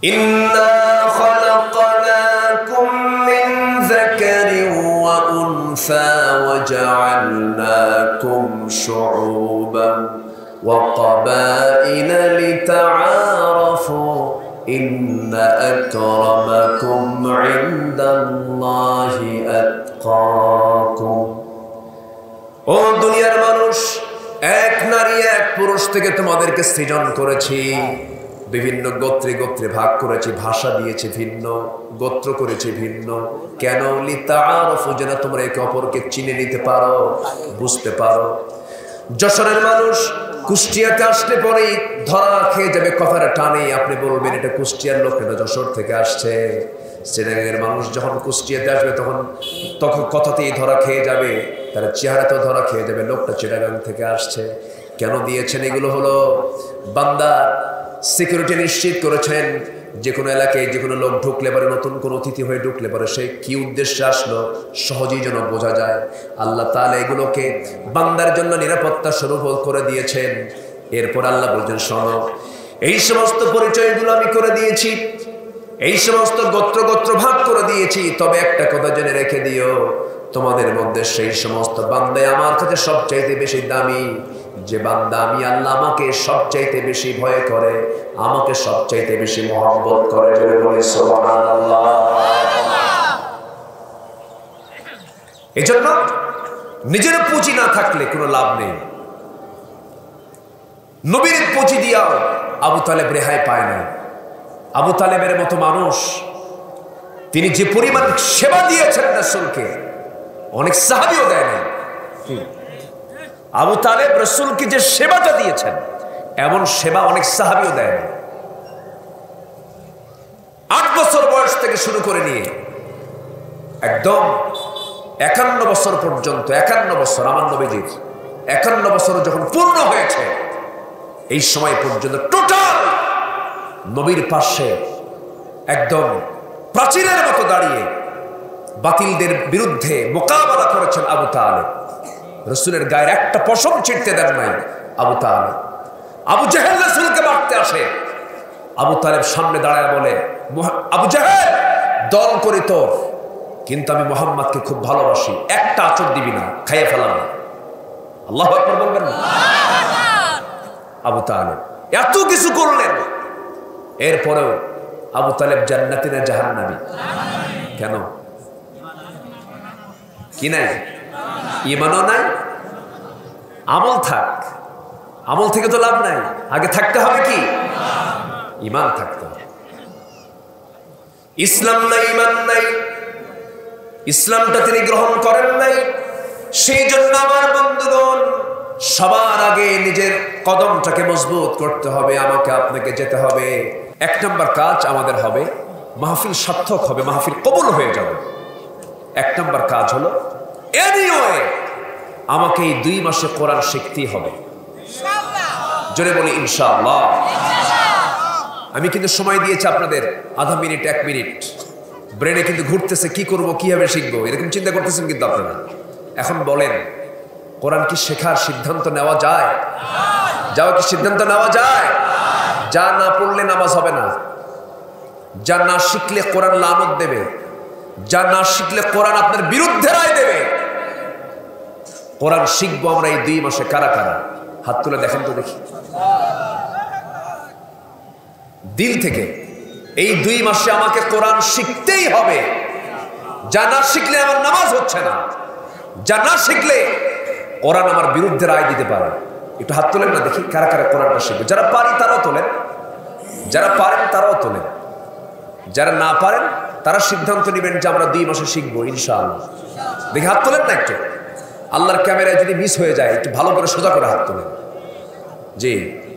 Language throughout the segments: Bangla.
ইন্না খালাকনাকুম মিন যাকারিন ওয়া উনসা ওয়া জাআলনাকুম শুউবান ওয়া ক্বাবাইলা লিতাআরাফু ইন্না আকরামাকুম ইনদাল্লাহি আতকাকুম। ও দুনিয়ার মানুষ, এক নারী এক পুরুষ থেকে তোমাদেরকে সৃজন করেছি, বিভিন্ন গোত্রে গোত্রে ভাগ করেছি, ভাষা দিয়েছি ভিন্ন, গোত্র করেছি ভিন্ন। কেন? লিতাআরাফু, যেন তোমরা একে অপরকে চিনে নিতে পারো, বুঝতে পারো। যশোরের মানুষ কুষ্টিয়াতে আসলে পরেই ধরা খেয়ে যাবে কথার টানে। আপনি বলবেন এটা কুষ্টিয়ার লোক, এটা যশোর থেকে আসছে। চিটাগাংয়ের মানুষ যখন কুষ্টিয়াতে আসবে তখন কথাতেই ধরা খেয়ে যাবে, তার চেহারাতেও ধরা খেয়ে যাবে লোকটা চিটাগাং থেকে আসছে। কেন দিয়েছেন? এগুলো হলো বান্দা সিকিউরিটি নিশ্চিত করেছেন। যে কোনো এলাকায় যে কোনো লোক ঢুকলে পারে, নতুন কোনো অতিথি হয়ে ঢুকলে পারে সে কি উদ্দেশ্যে আসলো সহজেই যেন বোঝা যায়। আল্লাহ তাআলা এগুলোকে বান্দার জন্য নিরাপত্তা স্বরূপ করে দিয়েছেন। এরপর আল্লাহ বলছেন, শোনো, এই সমস্ত পরিচয়গুলো আমি করে দিয়েছি, এই সমস্ত গোত্র গোত্র ভাগ করে দিয়েছি। তবে একটা কথা জেনে রেখে দিও, তোমাদের মধ্যে সেই সমস্ত বান্দায় আমার কাছে সবচাইতে বেশি দামি, যে বান্দা আমি আল্লাহ আমাকে সবচাইতে বেশি ভয় করে, আমাকে সবচাইতে বেশি মহব্বত করে। সুবহানাল্লাহ। এজন্য নিজের পুঁজি না থাকলে কোনো লাভ নেই। নবীর পুঁজি দিয়াও আবু তালেব রেহাই পায় না। আবু তালেবের মতো মানুষ, তিনি যে পরিমাণ সেবা দিয়েছেন রাসূলকে, অনেক সাহাবীও দেয় না। আবু তালেব রাসূলকে যে সেবাটা দিয়েছেন, এমন সেবা অনেক সাহাবীও দেয় না। 8 বছর বয়স থেকে শুরু করে নিয়ে একদম 51 বছর পর্যন্ত, 51 বছর আমার নবীজির 51 বছর যখন পূর্ণ হয়েছে, এই সময় পর্যন্ত টোটাল নবীর পাশে একদম প্রাচীরের মতো দাঁড়িয়ে বাতিলদের বিরুদ্ধে মোকাবেলা করেছেন আবু তালেব। রাসূলের গায়ের একটা পশম ছিঁড়তে দেন নাই আবু তালেব। আবু জেহেল রাসূলকে মারতে আসে, আবু তালেব সামনে দাঁড়ায় বলে, আবু জেহেল, দল করি তোর, কিন্তু আমি মুহাম্মদকে খুব ভালোবাসি, একটা আঁচড় দিবি না, খাইয়ে ফেলাম। আল্লাহু আকবার বলবেন না? আবু তালেব এত কিছু করলেন, এরপরেও আবু তালেব জান্নাতি না জাহান্নামী? কেন? কি নাই? ঈমানও নাই, আমল থাক। আমল থেকে তো লাভ নাই, আগে থাকতে হবে কি? ঈমান থাকতে হবে। ইসলাম নাই, ঈমান নাই, ইসলামটা তিনি গ্রহণ করেন নাই। সেই জন্য আমার বন্ধুগণ, সবার আগে নিজের কদমটাকে মজবুত করতে হবে। আমাকে আপনাকে যেতে হবে। 1 নম্বর কাজ আমাদের হবে, মাহফিল সার্থক হবে, মাহফিল কবুল হয়ে যাবে। 1 নম্বর কাজ হলো এনিওয়ে আমাকে এই 2 মাসে কোরআন শিখতেই হবে। জোরে বলি ইনশাআল্লাহ। আমি কিন্তু সময় দিয়েছি আপনাদের আধা মিনিট, 1 মিনিট। ব্রেনে কিন্তু ঘুরতেছে, কি করব, কিভাবে শিখবো, এরকম চিন্তা করতেছেন কিন্তু আপনারা। এখন বলেন, কোরআন কি শেখার সিদ্ধান্ত নেওয়া যায়? যাও, কি সিদ্ধান্ত নেওয়া যায়? যা না পড়লে নামাজ হবে না, যা না শিখলে কোরআন লানত দেবে, যা না শিখলে কোরআন আপনার বিরুদ্ধে রায় দেবে। কোরআন শিখবো আমরা এই 2 মাসে। কারা কারা হাত তুলে দেখেন তো দেখি, দিল থেকে। এই 2 মাসে আমাকে কোরআন শিখতেই হবে। যা না শিখলে আমার নামাজ হচ্ছে না, যা না শিখলে কোরআন আমার বিরুদ্ধে রায় দিতে পারে। একটু হাত তোলেন না দেখি, কারা কারা কোরআনটা শিখবে। যারা পারি তারাও তোলেন, যারা পারেন তারাও তোলেন, যারা না পারেন তারা সিদ্ধান্ত নেবেন যে আমরা 2 মাসে শিখবো ইনশাআল্লাহ। দেখি হাত তোলেন না একটু। আল্লাহর ক্যামেরায় যদি মিস হয়ে যায়, একটু ভালো করে সোজা করে হাত তোলেন। জি,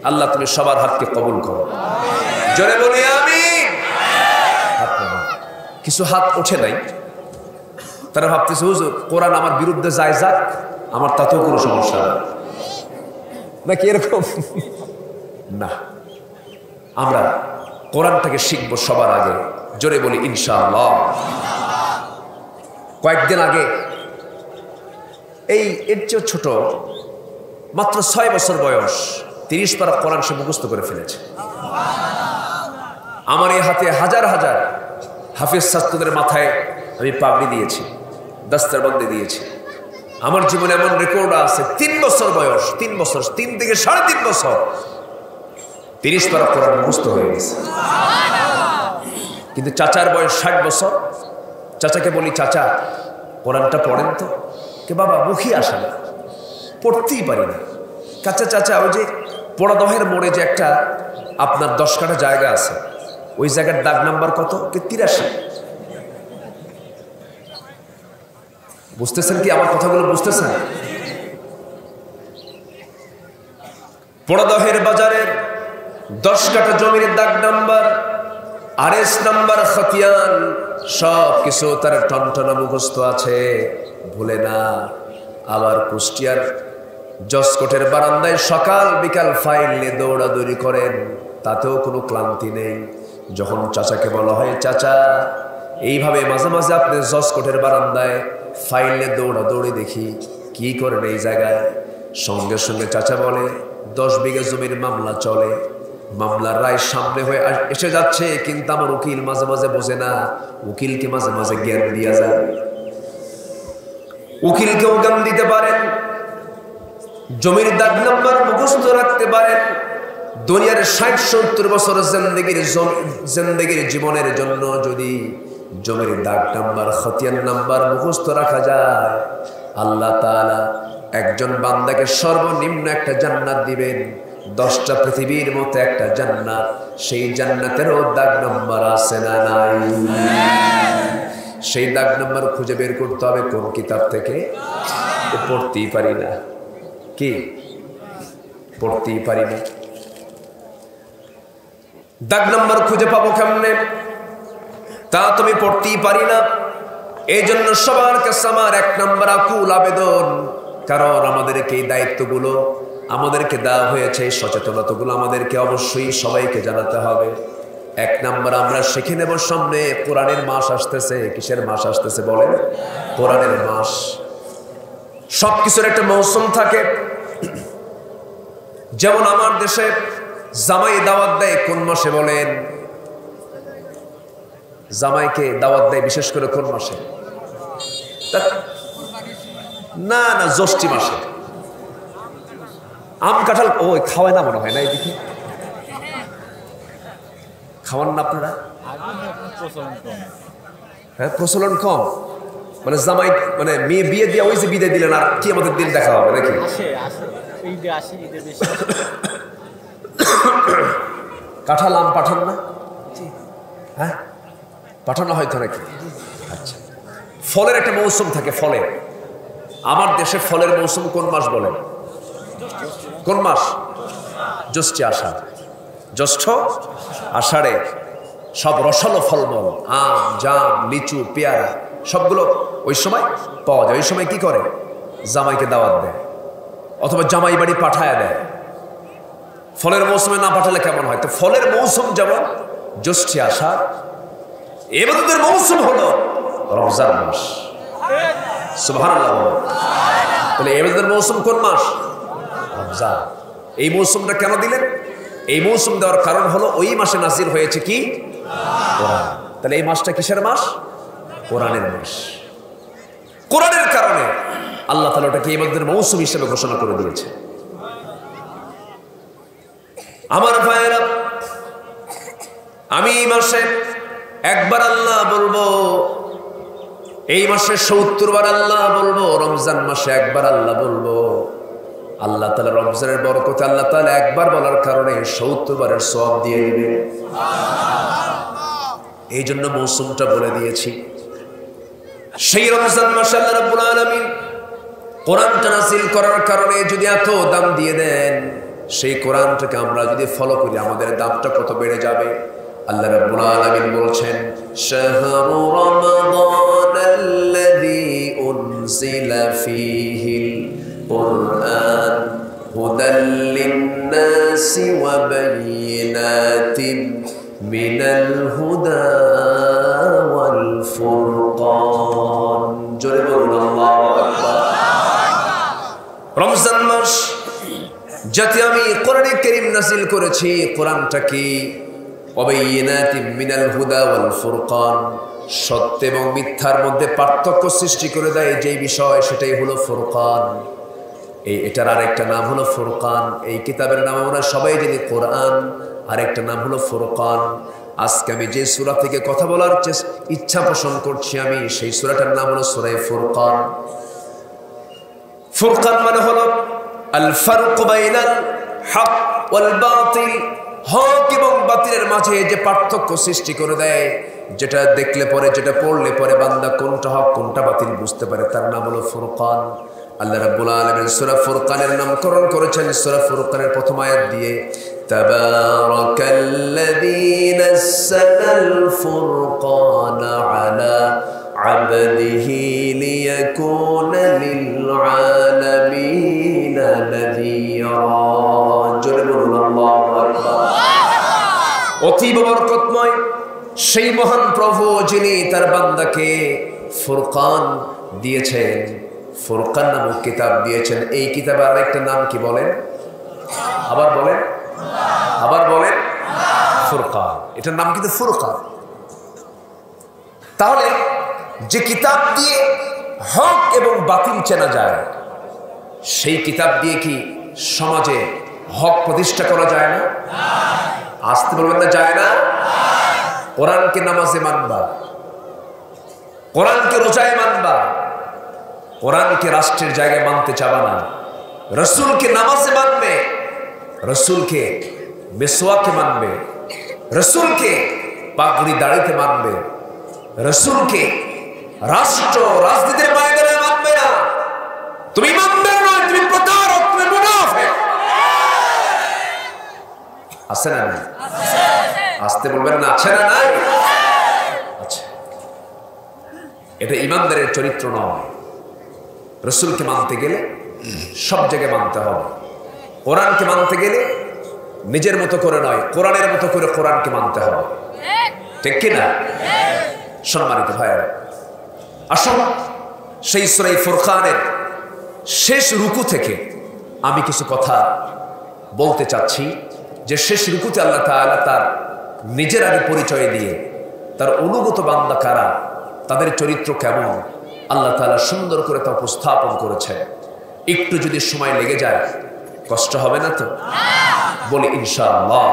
আল্লাহ তুমি সবার হাতকে কবুল করো। জোরে বলি আমিন। হাত নামান। কিছু হাত ওঠে নাই, তারা ভাবতেছে হুজুর কোরআন আমার বিরুদ্ধে যায় যাক, আমার তাতেও কোনো সমস্যা নেই, নাকি এরকম? না, আমরা কোরআনটাকে শিখবো সবার আগে। জোরে বলি ইনশাআল্লাহ। কয়েকদিন আগে এর চেয়ে ছোট, মাত্র 6 বছর বয়স, 30 পারা কোরআন সে মুখস্থ করে ফেলেছে। আমার এই হাতে হাজার হাজার হাফেজ ছাত্রদের মাথায় আমি পাগড়ি দিয়েছি, দস্তারবন্দি দিয়েছি। আমার জীবনে এমন রেকর্ড আছে, 3 বছর বয়স, 3 বছর, 3 থেকে 3.5 বছর 30 পারা কোরআন মুখস্থ হয়ে গেছে। কিন্তু চাচার বয়স 60 বছর। চাচাকে বলি, চাচা কোরআনটা পড়েন তো। কে বাবা, মুখই আসে না, পড়তেই পারি না। চাচা চাচা ওই যে পোড়াদহের মোড়ে যে একটা আপনার 10 কাঠা জায়গা আছে, ওই জায়গার দাগ নাম্বার কত? কে 83। বুঝতেছেন কি আমার কথাগুলো? বুঝতেছেন? পোড়াদহের বাজারের 10 কাঠা জমির দাগ নাম্বার, RS নাম্বার, খতিয়ান, সব কিছু তার টনটনা মুখস্থ আছে, ভুলে না। আবার কুষ্টিয়ার জসকোটের বারান্দায় সকাল বিকাল ফাইল নিয়ে দৌড়াদৌড়ি করেন, তাতেও কোনো ক্লান্তি নেই। যখন চাচাকে বলা হয়, চাচা এইভাবে মাঝে মাঝে আপনি জসকোটের বারান্দায় ফাইল নিয়ে দৌড়াদৌড়ি দেখি, কি করেন এই জায়গায়? সঙ্গে সঙ্গে চাচা বলে, 10 বিঘা জমির মামলা চলে, মামলার রায় সামনে হয়ে এসে যাচ্ছে, কিন্তু আমার উকিল মাঝে মাঝে বোঝে না, উকিলকে মাঝে মাঝে জ্ঞান দিয়া যায়। উকিলকেও জ্ঞান দিতে পারেন, জমির দাগ নাম্বার মুখস্থ রাখতে পারেন। দুনিয়ার 60-70 বছর জিন্দেগির জীবনের জন্য যদি জমির দাগ নাম্বার, খতিয়ান নাম্বার মুখস্থ রাখা যায়, আল্লাহ তাআলা একজন বান্দাকে সর্বনিম্ন একটা জান্নাত দিবেন, 10টা পৃথিবীর মতো একটা জান্নাত। সেই জান্নাতেরও দাগ নাম্বার আছে না নাই? সেই দাগ নাম্বার খুঁজে বের করতে হবে কোন কিতাব থেকে? পড়তেই পারি না, কি পড়তেই পারি না। দাগ নাম্বার খুঁজে পাবো কেমনে? তা তুমি পড়তেই পারি না। এই জন্য সবার কাছে আমার 1 নম্বর আকুল আবেদন, কারণ আমাদেরকে এই দায়িত্বগুলো আমাদেরকে দেওয়া হয়েছে, এই সচেতনতাগুলো আমাদেরকে অবশ্যই সবাইকে জানাতে হবে। 1 নম্বর আমরা শিখে নেব, সামনে কোরআনের মাস আসতেছে। কিসের মাস আসতেছে বলেন? কোরআনের মাস। সবকিছুর একটা মৌসুম থাকে। যেমন আমার দেশে জামাই দাওয়াত দেয় কোন মাসে বলেন? জামাইকে দাওয়াত দেয় বিশেষ করে কোন মাসে? না না, জ্যৈষ্ঠ মাসে। আম কাঁঠাল ওই খাওয়ায় না মনে হয় না, এদিকে খাওয়ান না আপনারা? হ্যাঁ, প্রচলন কম। মানে জামাই মানে মেয়ে বিয়ে দিয়ে ওই যে বিদায় দিলেন, আর কি আমাদের দিন দেখা হবে নাকি? কাঁঠাল আম পাঠান না? হ্যাঁ, পাঠানো হয়তো নাকি? আচ্ছা, ফলের একটা মৌসুম থাকে। ফলের, আমার দেশে ফলের মৌসুম কোন মাস বলেন? কোন মাস? জ্যৈষ্ঠ আষাঢ়। জ্যৈষ্ঠ আষাঢ়ে সব রসালো ফলমল, আম, জাম, লিচু, পেয়ারা সবগুলো ওই সময় পাওয়া যায়। ওই সময় কি করে? জামাইকে দাওয়াত দেয়, অথবা জামাই বাড়ি পাঠায় দেয়। ফলের মৌসুমে না পাঠালে কেমন হয়? তো ফলের মৌসুম যেমন জ্যৈষ্ঠ আষাঢ়, ইবাদতের মৌসুম হলো রমজান মাস। সুবহানাল্লাহ। তাহলে ইবাদতের মৌসুম কোন মাস? রমজান। এই মৌসুমটা কেন দিলেন? এই মৌসুম দেওয়ার কারণ হলো ওই মাসে নাজিল হয়েছে কি? কোরআন। তাহলে এই মাসটা কিসের মাস? কোরআনের মাস। কোরআনের কারণে আল্লাহ তাআলা ওটাকে ইবাদতের মৌসুম হিসেবে ঘোষণা করে দিয়েছে। আমার ভাইয়েরা, আমি এই মাসে একবার আল্লাহ বলবো, এই মাসে 70 বার আল্লাহ বলবো, রমজান মাসে একবার আল্লাহ বলবো। আল্লাহ তাআলা রমজানের বরকতে আল্লাহ তাআলা একবার বলার কারণে 70 বারের সওয়াব দিয়ে দিবে। এই জন্য মৌসুমটা বলে দিয়েছি। সেই রমজান মাসে আল্লাহ রাব্বুল আলামিন কোরআনটা নাযিল করার কারণে যদি এত দাম দিয়ে দেন, সেই কোরআনটাকে আমরা যদি ফলো করি আমাদের দামটা কত বেড়ে যাবে। আল্লাহ রাব্বুল আলামিন বলছেন, শাহরু রমাদানাল্লাযী উনজিলা ফীহিল কুরআন হুদাল লিন-নাসি ওয়া বায়িনাতিন মিনাল হুদা ওয়াল ফুরকান। জোরে বলুন আল্লাহু আকবার। রমজান মাস যাতে আমি কোরআনে কারীম নাযিল করেছি, কোরআনটা কি? ওয়াবাইয়িনাতিম মিনাল হুদা ওয়াল ফুরকান, সত্য এবং মিথ্যার মধ্যে পার্থক্য সৃষ্টি করে দেয় যেই বিষয়, সেটাই হলো ফুরকান। এটার আরেকটা নাম হলো ফুরকান। এই কিতাবের নাম আমরা সবাই জানি কোরআন, আরেকটা নাম হলো ফুরকান। আজকে আমি যে সূরা থেকে কথা বলার ইচ্ছা পোষণ করছি, আমি সেই সূরাটার নাম হলো সূরা ফুরকান। ফুরকান মানে হলো আল ফারকু বাইনাল হক ওয়াল বাতিল, হক এবং বাতিলের মাঝে যে পার্থক্য সৃষ্টি করে দেয়, যেটা দেখলে পরে, যেটা পড়লে পরে বান্দা কোনটা হক কোনটা বাতিল বুঝতে পারে, তার নাম হলো ফুরকান। আল্লাহ রাব্বুল আলামিন সূরা ফুরকানের নামকরণ করেছেন সূরা ফুরকানের প্রথম আয়াত দিয়ে, তাবারাকাল্লাযী নাযালাল ফুরকানা আলা আবদিহি লিয়াকুনা লিল আলামিনা নাযীরা। জোরে বলুন আল্লাহু আকবার। অতীব বরকতময় সেই মহান প্রভু যিনি তার বান্দাকে ফুরকান দিয়েছেন, ফুরকান নামক কিতাব দিয়েছেন। এই কিতাবের আরেকটা নাম কি বলেন? আবার বলেন, আবার বলেন, ফুরকান। এটার নাম কিন্তু ফুরকান। তাহলে যে কিতাব দিয়ে হক এবং বাতিল চেনা যায়, সেই কিতাব দিয়ে কি সমাজে হক প্রতিষ্ঠা করা যায় না? আসতে বলবেন না, যায় না? কোরআনকে নামাজে মানবা, কোরআনকে রোজায় মানবা, কোরআনকে রাষ্ট্রের জায়গায় মানতে চাবা না। রসুলকে নামাজে মানবে, রসুলকে মিসওয়াকে মানবে, রসুলকে পাগড়ি দাড়িতে মানবে, রসুলকে রাষ্ট্র রাজনীতির ময়দানে মানবে না। তুমি ইমানদার নয়, তুমি প্রতারক, তুমি মুনাফিক। আছে না নাই? আসতে বলবেন না, আছে না নাই? আচ্ছা, এটা ইমানদারের চরিত্র নয়। রসুলকে মানতে গেলে সব জায়গায় মানতে হবে। কোরআনকে মানতে গেলে নিজের মতো করে নয়, কোরআনের মতো করে কোরআনকে মানতে হবে। ঠিক কিনা? সম্মানিত ভাইয়েরা, আসুন সেই সূরা ফুরকানের শেষ রুকু থেকে আমি কিছু কথা বলতে চাচ্ছি, যে শেষ রুকুতে আল্লাহ তাআলা তার নিজের আগে পরিচয় দিয়ে তার অনুগত বান্দা কারা, তাদের চরিত্র কেমন, আল্লাহ তাআলা সুন্দর করে তা উপস্থাপন করেছে। একটু যদি সময় লেগে যায় কষ্ট হবে না তো? বলি ইনশাআল্লাহ।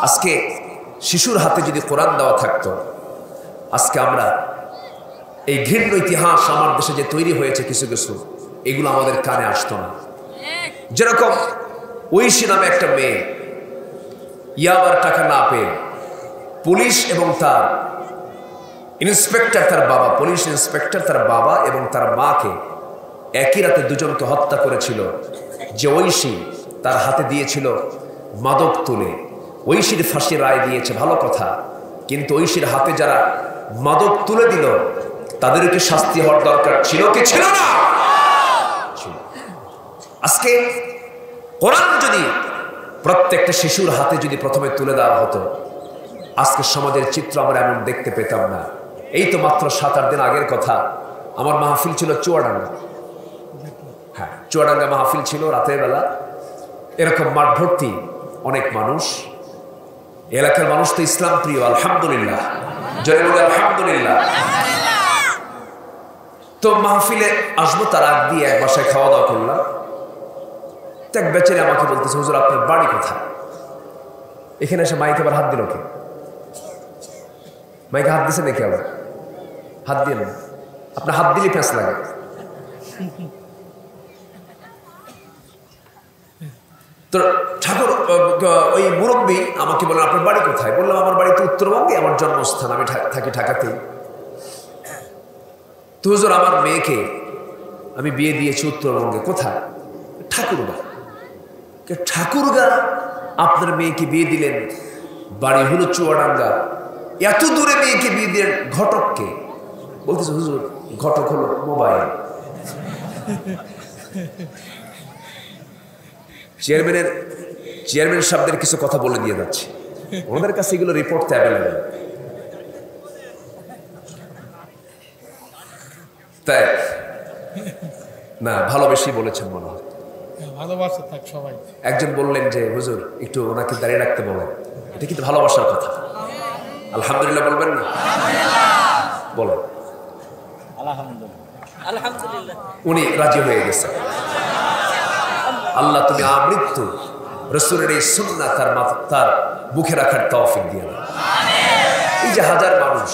আজকে শিশুর হাতে যদি কোরআন দেওয়া থাকতো, আজকে আমরা এই ঘৃণ্য ইতিহাস আমার দেশে যে তৈরি হয়েছে কিছু কিছু, এগুলো আমাদের কানে আসতো না। যেরকম ঐশী নামে একটা মেয়ে ইয়াবার টাকা না পেয়ে পুলিশ এবং তার ইন্সপেক্টর, তার বাবা, পুলিশ ইন্সপেক্টর তার বাবা এবং তার মাকে একই রাতে দুজনকে হত্যা করেছিল। যে ঐশী তার হাতে দিয়েছিল মাদক তুলে, ঐশীর ফাঁসির রায় দিয়েছে, ভালো কথা, কিন্তু ঐশীর হাতে যারা মাদক তুলে দিল তাদেরকে শাস্তি হওয়ার দরকার ছিল কি ছিল না? আজকে কোরআন যদি প্রত্যেকটা শিশুর হাতে যদি প্রথমে তুলে দেওয়া হতো, আজকে সমাজের চিত্র আমরা এমন দেখতে পেতাম না। এই তো মাত্র 7-8 দিন আগের কথা, আমার মাহফিল ছিল চুয়াডাঙ্গা। হ্যাঁ, চুয়াডাঙ্গা মাহফিল ছিল রাতের বেলা। এরকম মাঠ ভর্তি অনেক মানুষ, এলাকার মানুষ তো ইসলাম প্রিয়, আলহামদুলিল্লাহ, জয় বলে আলহামদুলিল্লাহ। তো মাহফিলে আসবো তার আগ দিয়ে এক বাসায় খাওয়া দাওয়া করলাম। এক বেচারি আমাকে বলতেছে, হুজুর আপনার বাড়ি কোথায়? এখানে এসে মাইকে আবার হাত দিল কে? মাইকে হাত দিছে নাকি? আবার হাত দিয়ে না, আপনার হাত দিলে ফ্যাঁস লাগে। তো ঠাকুর ওই মুরব্বী আমাকে বললেন আপনার বাড়ি কোথায়? বললাম আমার বাড়ি তো উত্তরবঙ্গে, আমার জন্মস্থান, আমি থাকি ঢাকাতেই। তো হুজুর আমার মেয়েকে আমি বিয়ে দিয়েছি উত্তরবঙ্গে। কোথায়? ঠাকুরগা। ঠাকুরগা আপনার মেয়েকে বিয়ে দিলেন? বাড়ি হলো চুয়াডাঙ্গা। এত দূরে মেয়েকে বিয়ে দিলেন? ঘটককে? বলতেছে হুজুর ঘটক হলো মোবাইল। চেয়ারম্যান সাহেবদের কিছু কথা বলে দিয়ে যাচ্ছে, ওনাদের কাছে এগুলো রিপোর্ট অ্যাভেলেবেল। তাই না, ভালোবেসেই বলেছেন মনে হয়। ভালোবাসা থাক সবাই। একজন বললেন যে হুজুর একটু ওনাকে দাঁড়িয়ে রাখতে বলেন, এটা কিন্তু ভালোবাসার কথা। আলহামদুলিল্লাহ বলবেন না? বলেন। আলহামদুলিল্লাহ। উনি রাজি হয়ে গেছেন। আল্লাহ তুমি আমৃত্যু রাসূলের এই সুন্নাহ তার মুখে রাখার তৌফিক দিয়ে দাও। এই যে হাজার মানুষ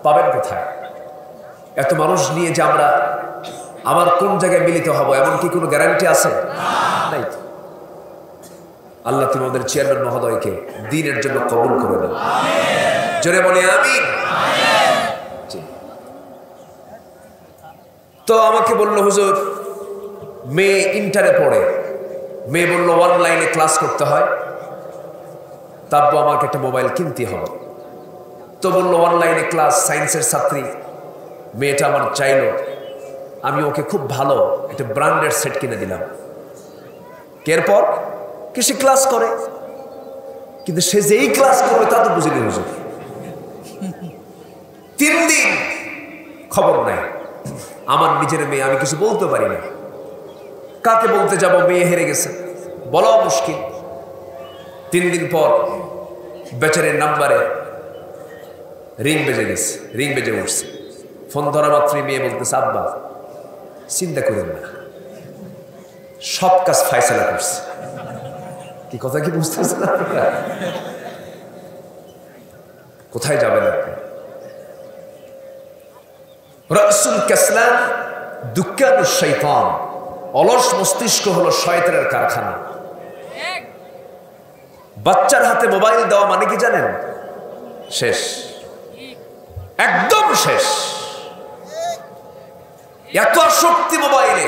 পাবেন কোথায়? এত মানুষ নিয়ে যে আমরা আমার কোন জায়গায় মিলিত হব এমন কি কোনো গ্যারান্টি আছে? নাই। আল্লাহ তুমি আমাদের চেয়ারম্যান মহোদয়কে দ্বীনের জন্য কবুল করে দাও। জোরে বলি আমিন। তো আমাকে বললো হুজুর মেয়ে ইন্টারে পড়ে, মেয়ে বললো অনলাইনে ক্লাস করতে হয়, তারপর আমাকে একটা মোবাইল কিনতে হবে। তো বললো অনলাইনে ক্লাস, সায়েন্সের ছাত্রী মেয়েটা আমার চাইলো, আমি ওকে খুব ভালো একটা ব্র্যান্ডের সেট কিনে দিলাম। এরপর কি সে ক্লাস করে, কিন্তু সে যেই ক্লাস করবে তা তো বুঝিনি হুজুর। 3 দিন খবর নাই। আমার নিজের মেয়ে, আমি কিছু বলতে পারি না, কাকে বলতে যাব? মেয়ে হেরে গেছে, বলাও মুশকিল। 3 দিন পর বেচারের নাম্বারে রিং বেজে গেছে, রিং বেজে উঠছে। ফোন ধরা মাত্রই মেয়ে বলতেছে আব্বা চিন্তা করেন না, সব কাজ ফায়সালা করছে। কি কথা কি বুঝতেছেন আপনারা? কোথায় যাবেন আপনি? রাসূল কাসলান দুক্কানুশ শাইতান, অলস মস্তিষ্ক হলো শয়তানের কারখানা। বাচ্চার হাতে মোবাইল দেওয়া মানে কি জানেন? শেষ, একদম শেষ। এত আসক্তি মোবাইলে।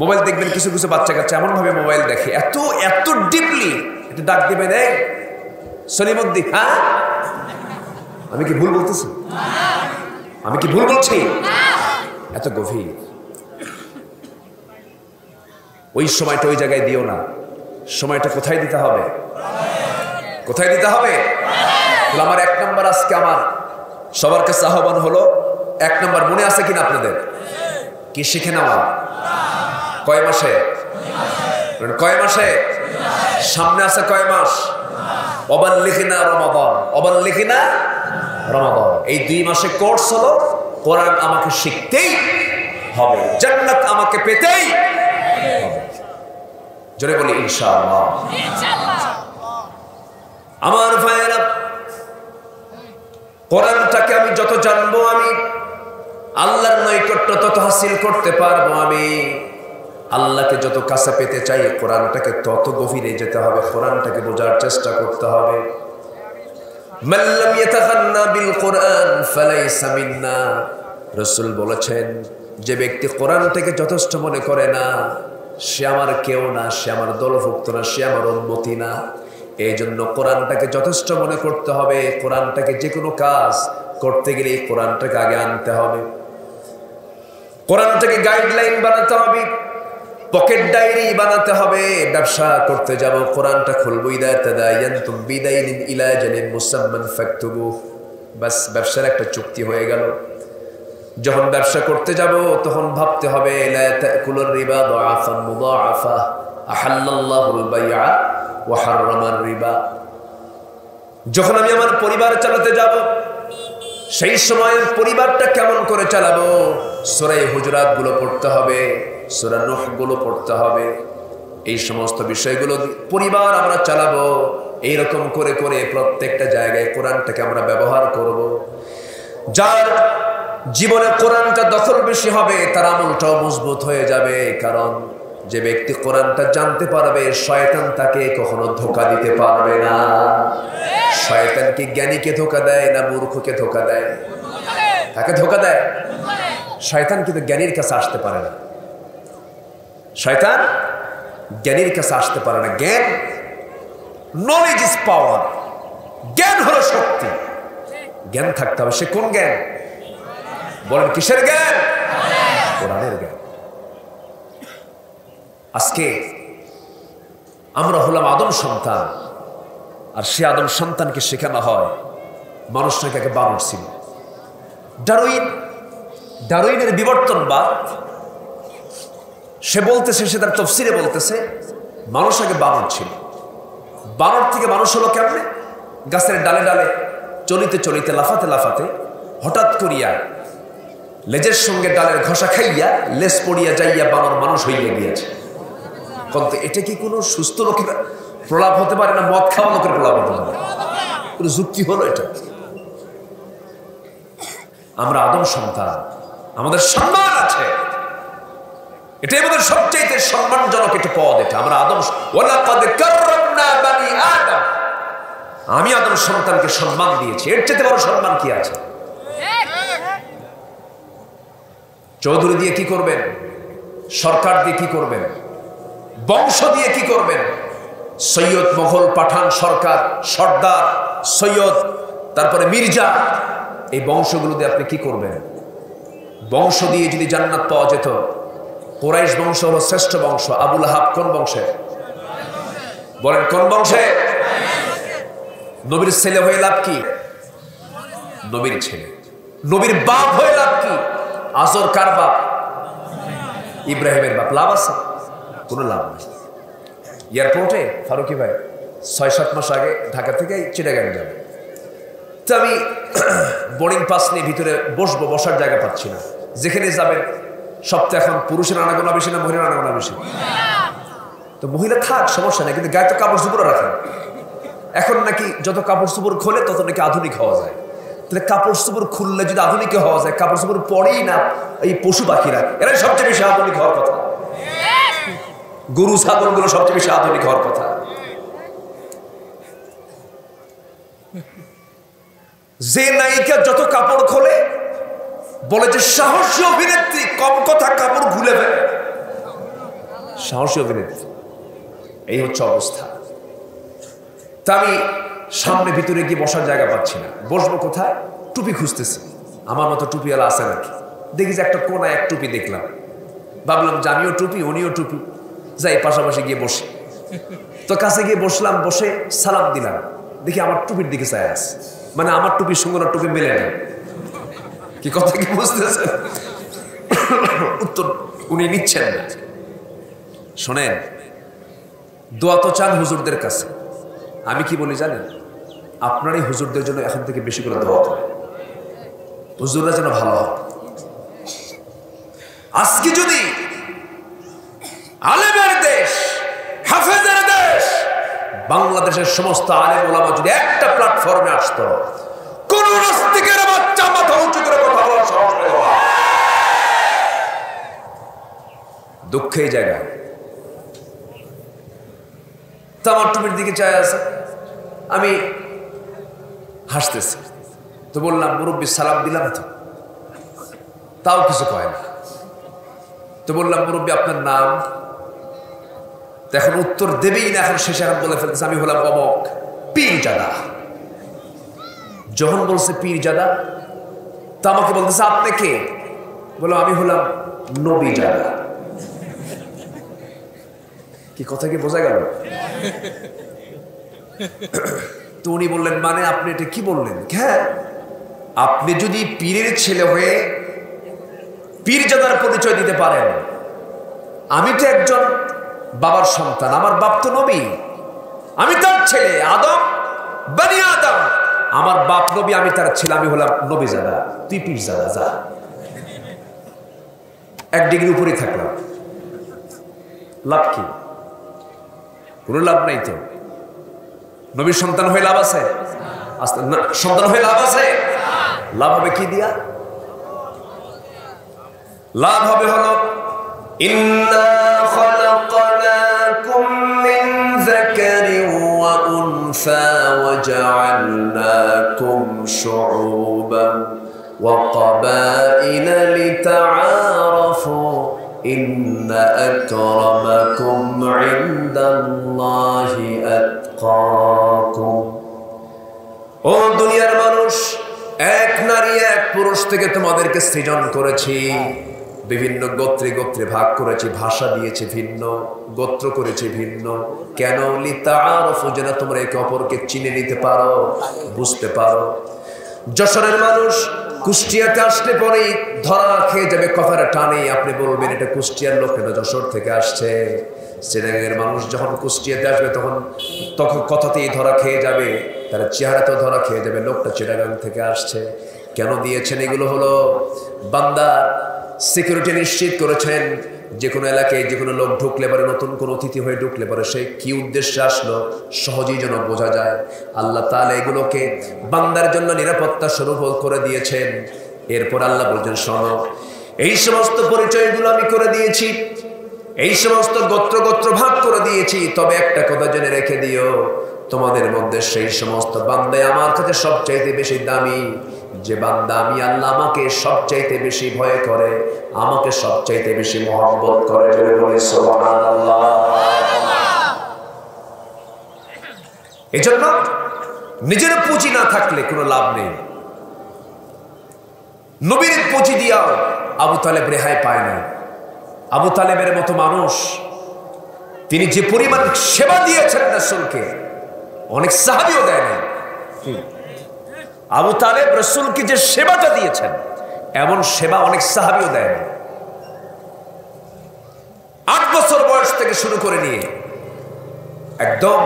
মোবাইল দেখবেন কিছু কিছু বাচ্চা কাচ্চা এমন ভাবে মোবাইল দেখে, এত এত ডিপলি। একটু ডাক দিবেন, এই সলিমুদ্দিন, হ্যাঁ আমি কি ভুল বলতেছি? আমি কি ভুল বলছি? এত গভীর। ওই সময়টা ওই জায়গায় দিও না। সময়টা কোথায় দিতে হবে? কোথায় দিতে হবে? আমার 1 নম্বর আজকে আমার সবার কাছে আহ্বান হলো, 1 নম্বর মনে আছে কিনা আপনাদের? কি শিখে নেওয়া? কয় মাসে? কয় মাসে? সামনে আছে কয় মাস? অবাল্লিগিনা রমাদান, অবাল্লিগিনা রমাদান। এই 2 মাসে কোর্স হলো কোরআন আমাকে শিখতেই হবে, জান্নাত আমাকে পেতেই হবে। জোরে বলি ইনশাআল্লাহ। আমার ভাইয়েরা, কোরআনটাকে আমি যত জানবো, আমি আল্লাহর নৈকট্য তত হাসিল করতে পারবো। আমি আল্লাহকে যত কাছে পেতে চাই, কোরআনটাকে তত গভীরে যেতে হবে, কোরআনটাকে বোঝার চেষ্টা করতে হবে। মান লাম ইয়াতাগান্না বিল কোরআন ফালাইসা মিন্না। রাসূল বলেছেন, যে ব্যক্তি কোরআনটাকে যথেষ্ট মনে করে না, সে আমার কেউ না, সে আমার দলভুক্ত না, সে আমার উম্মতি না। এই জন্য কোরআনটাকে যথেষ্ট মনে করতে হবে। কোরআনটাকে যে কোনো কাজ করতে গেলে কোরআনটাকে আগে আনতে হবে। কোরআনটাকে গাইডলাইন বানাতে হবে, পকেট ডায়েরি বানাতে হবে। ব্যবসা করতে যাব, কোরআনটা খুলবো, ইদা তাদায়ানতুম বিদাইনিন ইলা আজালিন মুসাম্মান ফাকতুবু। বাস, ব্যবসার একটা চুক্তি হয়ে গেল। যখন ব্যবসা করতে যাব তখন ভাবতে হবে, লা তাকুলুর রিবা দাআফান মুদাআফা, আহাল্লাল্লাহুল বাইআ ওয়া হারামার রিবা। যখন আমি আমার পরিবার চালাতে যাব, সেই সময় পরিবারটা কেমন করে চালাবো? সূরা হুজুরাত গুলো পড়তে হবে, সূরা নূহ গুলো পড়তে হবে। এই সমস্ত বিষয়গুলো পরিবার আমরা চালাবো। এইরকম করে করে প্রত্যেকটা জায়গায় কোরআনটাকে আমরা ব্যবহার করব। যার জীবনে কোরআনটা দখল বেশি হবে, তার আমলটাও মজবুত হয়ে যাবে। কারণ যে ব্যক্তি কোরআনটা জানতে পারবে, শয়তান তাকে কখনো ধোঁকা দিতে পারবে না। শয়তান কি জ্ঞানীকে ধোঁকা দেয় না মূর্খকে ধোঁকা দেয়? তাকে ধোঁকা দেয়। শয়তান কিন্তু জ্ঞানীর কাছে আসতে পারে না। শয়তান জ্ঞানীর কাছে আসতে পারে না। জ্ঞান, নলেজ ইজ পাওয়ার। জ্ঞান হলো শক্তি। জ্ঞান থাকতে হবে। সে কোন জ্ঞান? বলেন কিসের জ্ঞান? কোরআনের জ্ঞান। আজকে আমরা হলাম আদম সন্তান, আর সে আদম সন্তানকে শেখানো হয় মানুষ নাকি একে বানর ছিল। ডারউইনের বিবর্তনবাদ সে বলতেছে, সে তার তাফসীরে বলতেছে, মানুষ আগে বানর ছিল, বানর থেকে মানুষ হলো কেমনে? গাছের ডালে ডালে চলিতে চলিতে লাফাতে লাফাতে হঠাৎ করিয়া লেজের সঙ্গে ডালের ঘষা খাইয়া লেজ পড়িয়া যাইয়া বানর মানুষ হইয়া গিয়েছে। কিন্তু এটা কি কোনো সুস্থ লোকের প্রলাপ হতে পারে না মদ খাওয়া লোকের প্রলাপ হতে পারে? কোনো যুক্তি হলো এটা? আমরা আদম সন্তান, আমাদের সম্মান আছে, এটাই আমাদের সবচেয়ে সম্মানজনক একটা পদ। এটা আমরা আদম, ওয়ালাকাদ কাররামনা বানি আদম, আমি আদম সন্তানকে সম্মান দিয়েছি, এর চেয়ে বড় সম্মান কি আছে? চৌধুরী দিয়ে কি করবেন? সরকার দিয়ে কি করবেন? বংশ দিয়ে কি করবেন? সৈয়দ, মোগল, পাঠান, সরকার, সর্দার, সৈয়দ, তারপরে মির্জা, এই বংশগুলো দিয়ে আপনি কি করবেন? বংশ দিয়ে যদি জান্নাত পাওয়া যেত, কুরাইশ বংশ হলো শ্রেষ্ঠ বংশ। আবুল আহাব কোন বংশে? বলেন কোন বংশে? নবীর ছেলে হয়ে লাভ কি? নবীর ছেলে। নবীর বাপ হয়ে লাভ কি? আজর কার বাপ? ইব্রাহিমের বাপ। লাভ আছে? কোনো লাভ নেই। এয়ারপোর্টে ফারুকি ভাই ৬-৭ মাস আগে ঢাকা থেকে চিটাগাং যাবে, তো আমি বোর্ডিং পাস নিয়ে ভিতরে বসবো, বসার জায়গা পাচ্ছি না। যেখানে যাবেন সব তো এখন পুরুষের আনাগোনা বেশি না মহিলার আনাগোনা বেশি? তো মহিলা থাক, সমস্যা নেই, কিন্তু গায়ে তো কাপড় চোপড় রাখেন। এখন নাকি যত কাপড় চোপড় খোলে তত নাকি আধুনিক হওয়া যায়। তাহলে কাপড় চোপড় খুললে যদি আধুনিক হওয়া যায়, কাপড় চোপড় পরেই না এই পশু পাখিরা, এরাই সবচেয়ে বেশি আধুনিক হওয়ার কথা। গরু ছাগলগুলো সবচেয়ে বেশি আধুনিক হওয়ার কথা। যে নায়িকা যত কাপড় খোলে বলে যে সাহসী অভিনেত্রী, কম কথা কাপড় খুলে ফেলে, সাহসী অভিনেত্রী। এই হচ্ছে অবস্থা। তা আমি সামনে ভিতরে গিয়ে বসার জায়গা পাচ্ছি না, বসবো কোথায়? টুপি খুঁজতেছি, আমার মতো টুপিওয়ালা আছে নাকি। দেখি যে একটা কোনায় এক টুপি দেখলাম, ভাবলাম যে আমিও টুপি উনিও টুপি, যাই পাশাপাশি গিয়ে বসি। তো কাছে গিয়ে বসলাম, বসে সালাম দিলাম, দেখি আমার টুপির দিকে চায় আছে, মানে আমার টুপির সঙ্গে ওনার টুপি মেলে না। কি কথা কি বুঝতেছেন? উত্তর উনি নিচ্ছেন না। শোনেন, দোয়া তো চান হুজুরদের কাছে, আমি কি বলি জানেন? আপনারই হুজুরদের জন্য এখন থেকে বেশি করে দোয়া করে, হুজুররা যেন ভালো হয়। আজকে যদি আলেমের দেশ, হাফেজের দেশ, বাংলাদেশের সমস্ত আলেম ওলামা যদি একটা প্ল্যাটফর্মে আসতো, কোন নাস্তিকের বাচ্চা মাথা উঁচু করে কথা বলার সাহস পেল না। দুঃখের জায়গা। তো আমার টুপির দিকে চায় আছে, আমি হাসতেছি, তো বললাম মুরব্বী সালাম দিলাম, তো তাও কিছু কয় না। তো বললাম মুরব্বী আপনার নাম? এখন উত্তর দেবেই না, এখন শেষে এখন বলে ফেলতেছে আমি হলাম অমক পীরজাদা। যখন বলছে পীরজাদা, তা আমাকে বলতেছে আপনি কে? বললাম আমি হলাম নবীজাদা। কি কথা কি বোঝা গেল? তো উনি বললেন মানে আপনি এটা কি বললেন? হ্যাঁ, আপনি যদি পীরের ছেলে হয়ে পীরজাদার পরিচয় দিতে পারেন, আমি তো একজন বাবার সন্তান, আমার বাপ তো নবী, আমি তার ছেলে, আদম বনি আদম, আমার বাপ নবী, আমি তার ছেলে, আমি হলাম নবীজাদা, তুই পীরজাদা, যা। 1 ডিগ্রি উপরেই থাকলাম, লাভ কি? কোনো লাভ নাই তো। নবীর সন্তান হয়ে লাভ আছে? সন্তান হয়ে লাভ আছে? লাভ হবে কি দিয়া? লাভ হবে হলো ইন্না খালাকনাকুম মিন যাকারিন ওয়া উনসা ওয়া জাআলনাকুম শুউবান ওয়া ক্বাবাইলা লিতাআরাফু ইন্না আকরামাকুম ইনদাল্লাহি আতকাকুম। ও দুনিয়ার মানুষ, এক নারী এক পুরুষ থেকে তোমাদেরকে সৃজন করেছি, বিভিন্ন গোত্রে গোত্রে ভাগ করেছি, ভাষা দিয়েছি ভিন্ন, গোত্র করেছি ভিন্ন। কেন? লিতাআরাফু, যেন তোমরা একে অপরকে চিনে নিতে পারো, বুঝতে পারো। যশোরের মানুষ কুষ্টিয়াতে আসলে পরেই ধরা খেয়ে যাবে কথাটা টানে, আপনি বলবেন এটা কুষ্টিয়ার লোক, এটা যশোর থেকে আসছে। চিটাগাংয়ের মানুষ যখন কুষ্টিয়াতে আসবে তখন কথাতেই ধরা খেয়ে যাবে, তার চেহারাতেও ধরা খেয়ে যাবে লোকটা চিটাগাং থেকে আসছে। কেন দিয়েছেন? এগুলো হলো বান্দা সিকিউরিটি নিশ্চিত করেছেন। যে কোনো এলাকায় যে কোনো লোক ঢুকলে পারে, নতুন কোনো অতিথি হয়ে ঢুকলে পারে সে কি উদ্দেশ্যে আসলো সহজেই যেন বোঝা যায়। আল্লাহ তাআলা এগুলোকে বান্দার জন্য নিরাপত্তা স্বরূপ করে দিয়েছেন। এরপর আল্লাহ বলছেন, শোনো, এই সমস্ত পরিচয়গুলো আমি করে দিয়েছি, এই সমস্ত গোত্র গোত্র ভাগ করে দিয়েছি, তবে একটা কথা জেনে রেখে দিও, তোমাদের মধ্যে সেই সমস্ত বান্দাই আমার কাছে সবচাইতে বেশি দামি, যে বান্দা আমি আল্লাহ আমাকে সবচাইতে বেশি ভয় করে, আমাকে সবচাইতে বেশি মহব্বত করে। সুবহানাল্লাহ। এজন্য নিজের পুঁজি না থাকলে কোনো লাভ নেই। নবীর পুঁজি দিয়াও আবু তালেব রেহাই পায় না। আবু তালেবের মতো মানুষ, তিনি যে পরিমাণ সেবা দিয়েছেন রাসূলকে, অনেক সাহাবীও দেয় না। আবু তালেব রাসূলকে যে সেবাটা দিয়েছেন, এমন সেবা অনেক সাহাবীও দেয় না। 8 বছর বয়স থেকে শুরু করে নিয়ে একদম